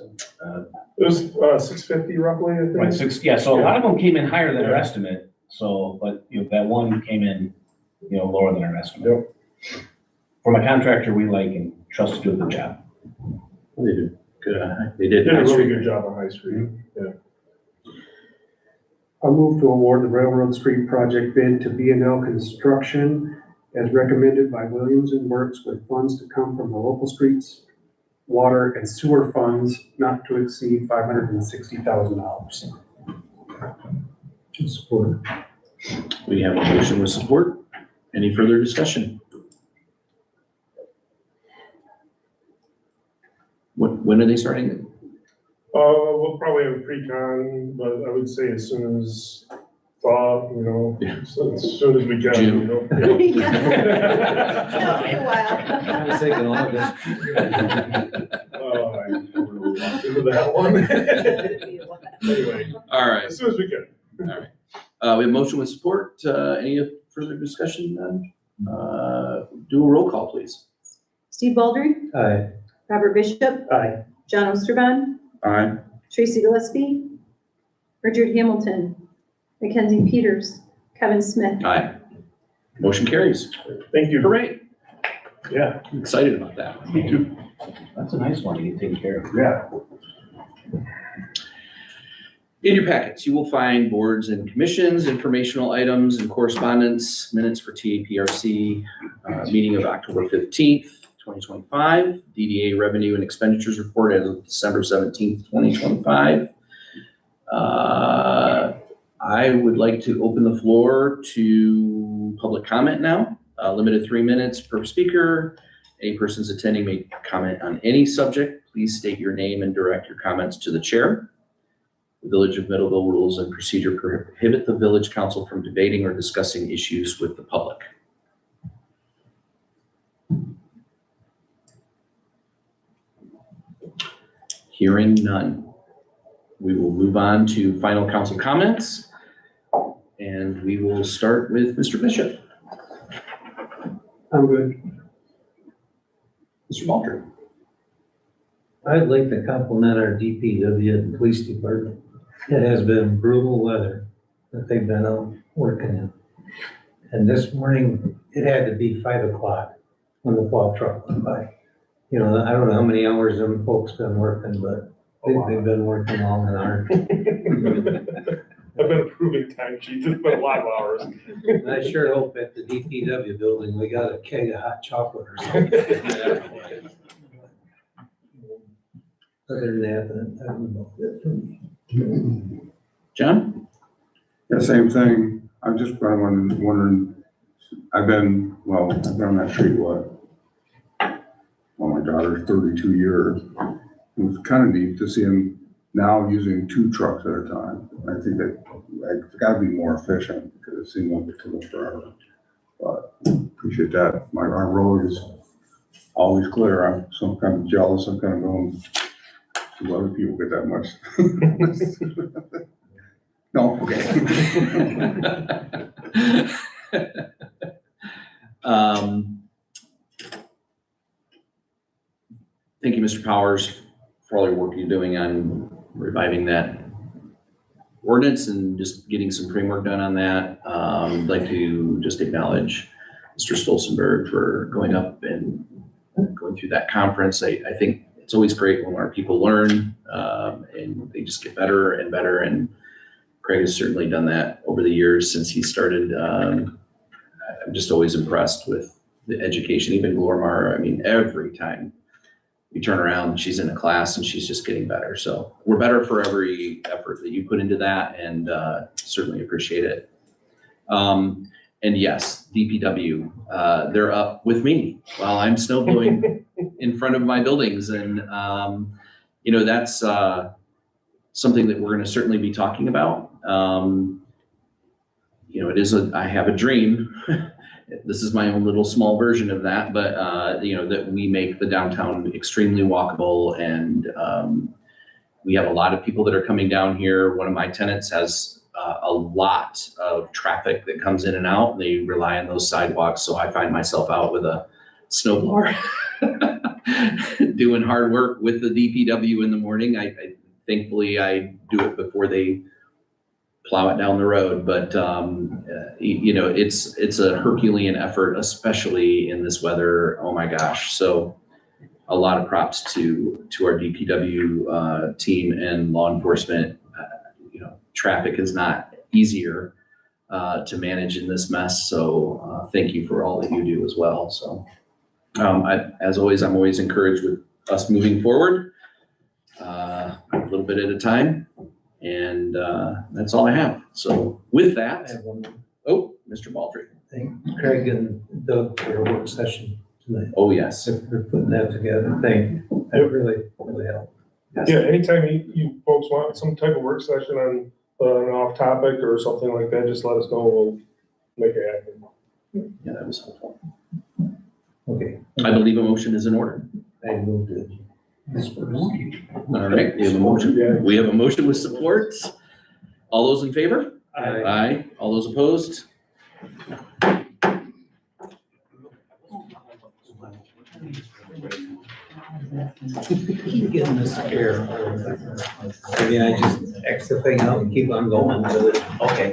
D: was, 650 roughly, I think.
E: Right, yeah, so a lot of them came in higher than our estimate, so, but, that one came in, lower than our estimate. From a contractor we like and trust to do a good job.
A: They did good. They
D: Did
A: did.
D: a really good job on High Street.
B: I'll move to award the Railroad Street project bid to B and L Construction as recommended by Williams and Works with funds to come from the local streets, water and sewer funds not to exceed $560,000.
F: Support.
A: We have a motion with support. Any further discussion? When are they starting?
D: We'll probably have a pre-con, but I would say as soon as thaw,
A: Yeah.
D: so as soon as we can,
A: June.
L: That'll take a while.
F: I was thinking August.
D: Oh, I don't really want into that one. Anyway,
A: All right.
D: as soon as we can.
A: We have motion with support. Any further discussion then? Do a roll call, please.
L: Steve Baldry,
F: Aye.
L: Robert Bishop,
B: Aye.
L: John Osterban,
A: Aye.
L: Tracy Gillespie, Richard Hamilton, Mackenzie Peters, Kevin Smith.
A: Aye. Motion carries.
D: Thank you.
A: Hooray.
D: Yeah.
A: I'm excited about that.
D: Me too.
E: That's a nice one to get taken care of.
D: Yeah.
A: In your packets, you will find boards and commissions, informational items and correspondence, minutes for TAPRC, meeting of October 15th, 2025, DDA revenue and expenditures report as of December 17th, 2025. I would like to open the floor to public comment now, limited 3 minutes per speaker. Any persons attending may comment on any subject. Please state your name and direct your comments to the chair. The Village of Middleville rules and procedure prohibit the village council from debating or discussing issues with the public. Hearing none. We will move on to final council comments. And we will start with Mr. Bishop.
B: I'm good.
A: Mr. Baldry.
F: I'd like to compliment our DPW and police department. It has been brutal weather that they've been out working in. And this morning, it had to be 5 o'clock when the plow truck went by. I don't know how many hours them folks been working, but they've been working long and hard.
D: I've been approving time sheets. It's been a lot of hours.
F: And I sure hope at the DPW building, we got a keg of hot chocolate or something. Other than that, I don't know. Good for me.
A: John?
H: Yeah, same thing. I'm just wondering, I've been on that street, my daughter's 32 years. It was kind of neat to see him now using 2 trucks at a time. I think that it's gotta be more efficient because it seemed like it took forever. But appreciate that. Our road is alwa't clear. I'm some kind of jealous. I'm kind of going, do other people get that much? No, okay.
A: Thank you, Mr. Powers, for all your work you're doing on reviving that ordinance and just getting some framework done on that. I'd like to just acknowledge Mr. Stolzenberg for going up and going through that conference. I think it's always great when our people learn and they just get better and better. And Craig has certainly done that over the years since he started. I'm just always impressed with the education, even Glormar. I mean, every time we turn around, she's in a class and she's just getting better. So we're better for every effort that you put into that, and certainly appreciate it. And yes, DPW, they're up with me while I'm snow blowing in front of my buildings. And, that's something that we're going to certainly be talking about. I have a dream. This is my own little small version of that, but, that we make the downtown extremely walkable, and we have a lot of people that are coming down here. One of my tenants has a lot of traffic that comes in and out. They rely on those sidewalks, so I find myself out with a snowblower doing hard work with the DPW in the morning. Thankfully, I do it before they plow it down the road, but, you know, it's a Herculean effort, especially in this weather. Oh my gosh. So a lot of props to our DPW, team and law enforcement. You know, traffic is not easier, to manage in this mess. So, thank you for all that you do as well. So, as always, I'm always encouraged with us moving forward, a little bit at a time. And that's all I have. So with
F: I
A: that,
F: have one more
A: oh, Mr. Baldry.
F: thing. Craig and Doug for a work session tonight.
A: Oh, yes.
F: For putting that together. Thank you. That really helped.
D: Yeah, anytime you folks want some type of work session on an off topic or something like that, just let us know. We'll make it happen.
A: Yeah, that was helpful.
F: Okay.
A: I believe a motion is in order.
F: I moved it.
A: All right, we have a motion. We have a motion with support. All those in favor? Aye. All those opposed?
F: Keep getting the scare. Maybe I just X the thing out and keep on going with it.
E: Okay.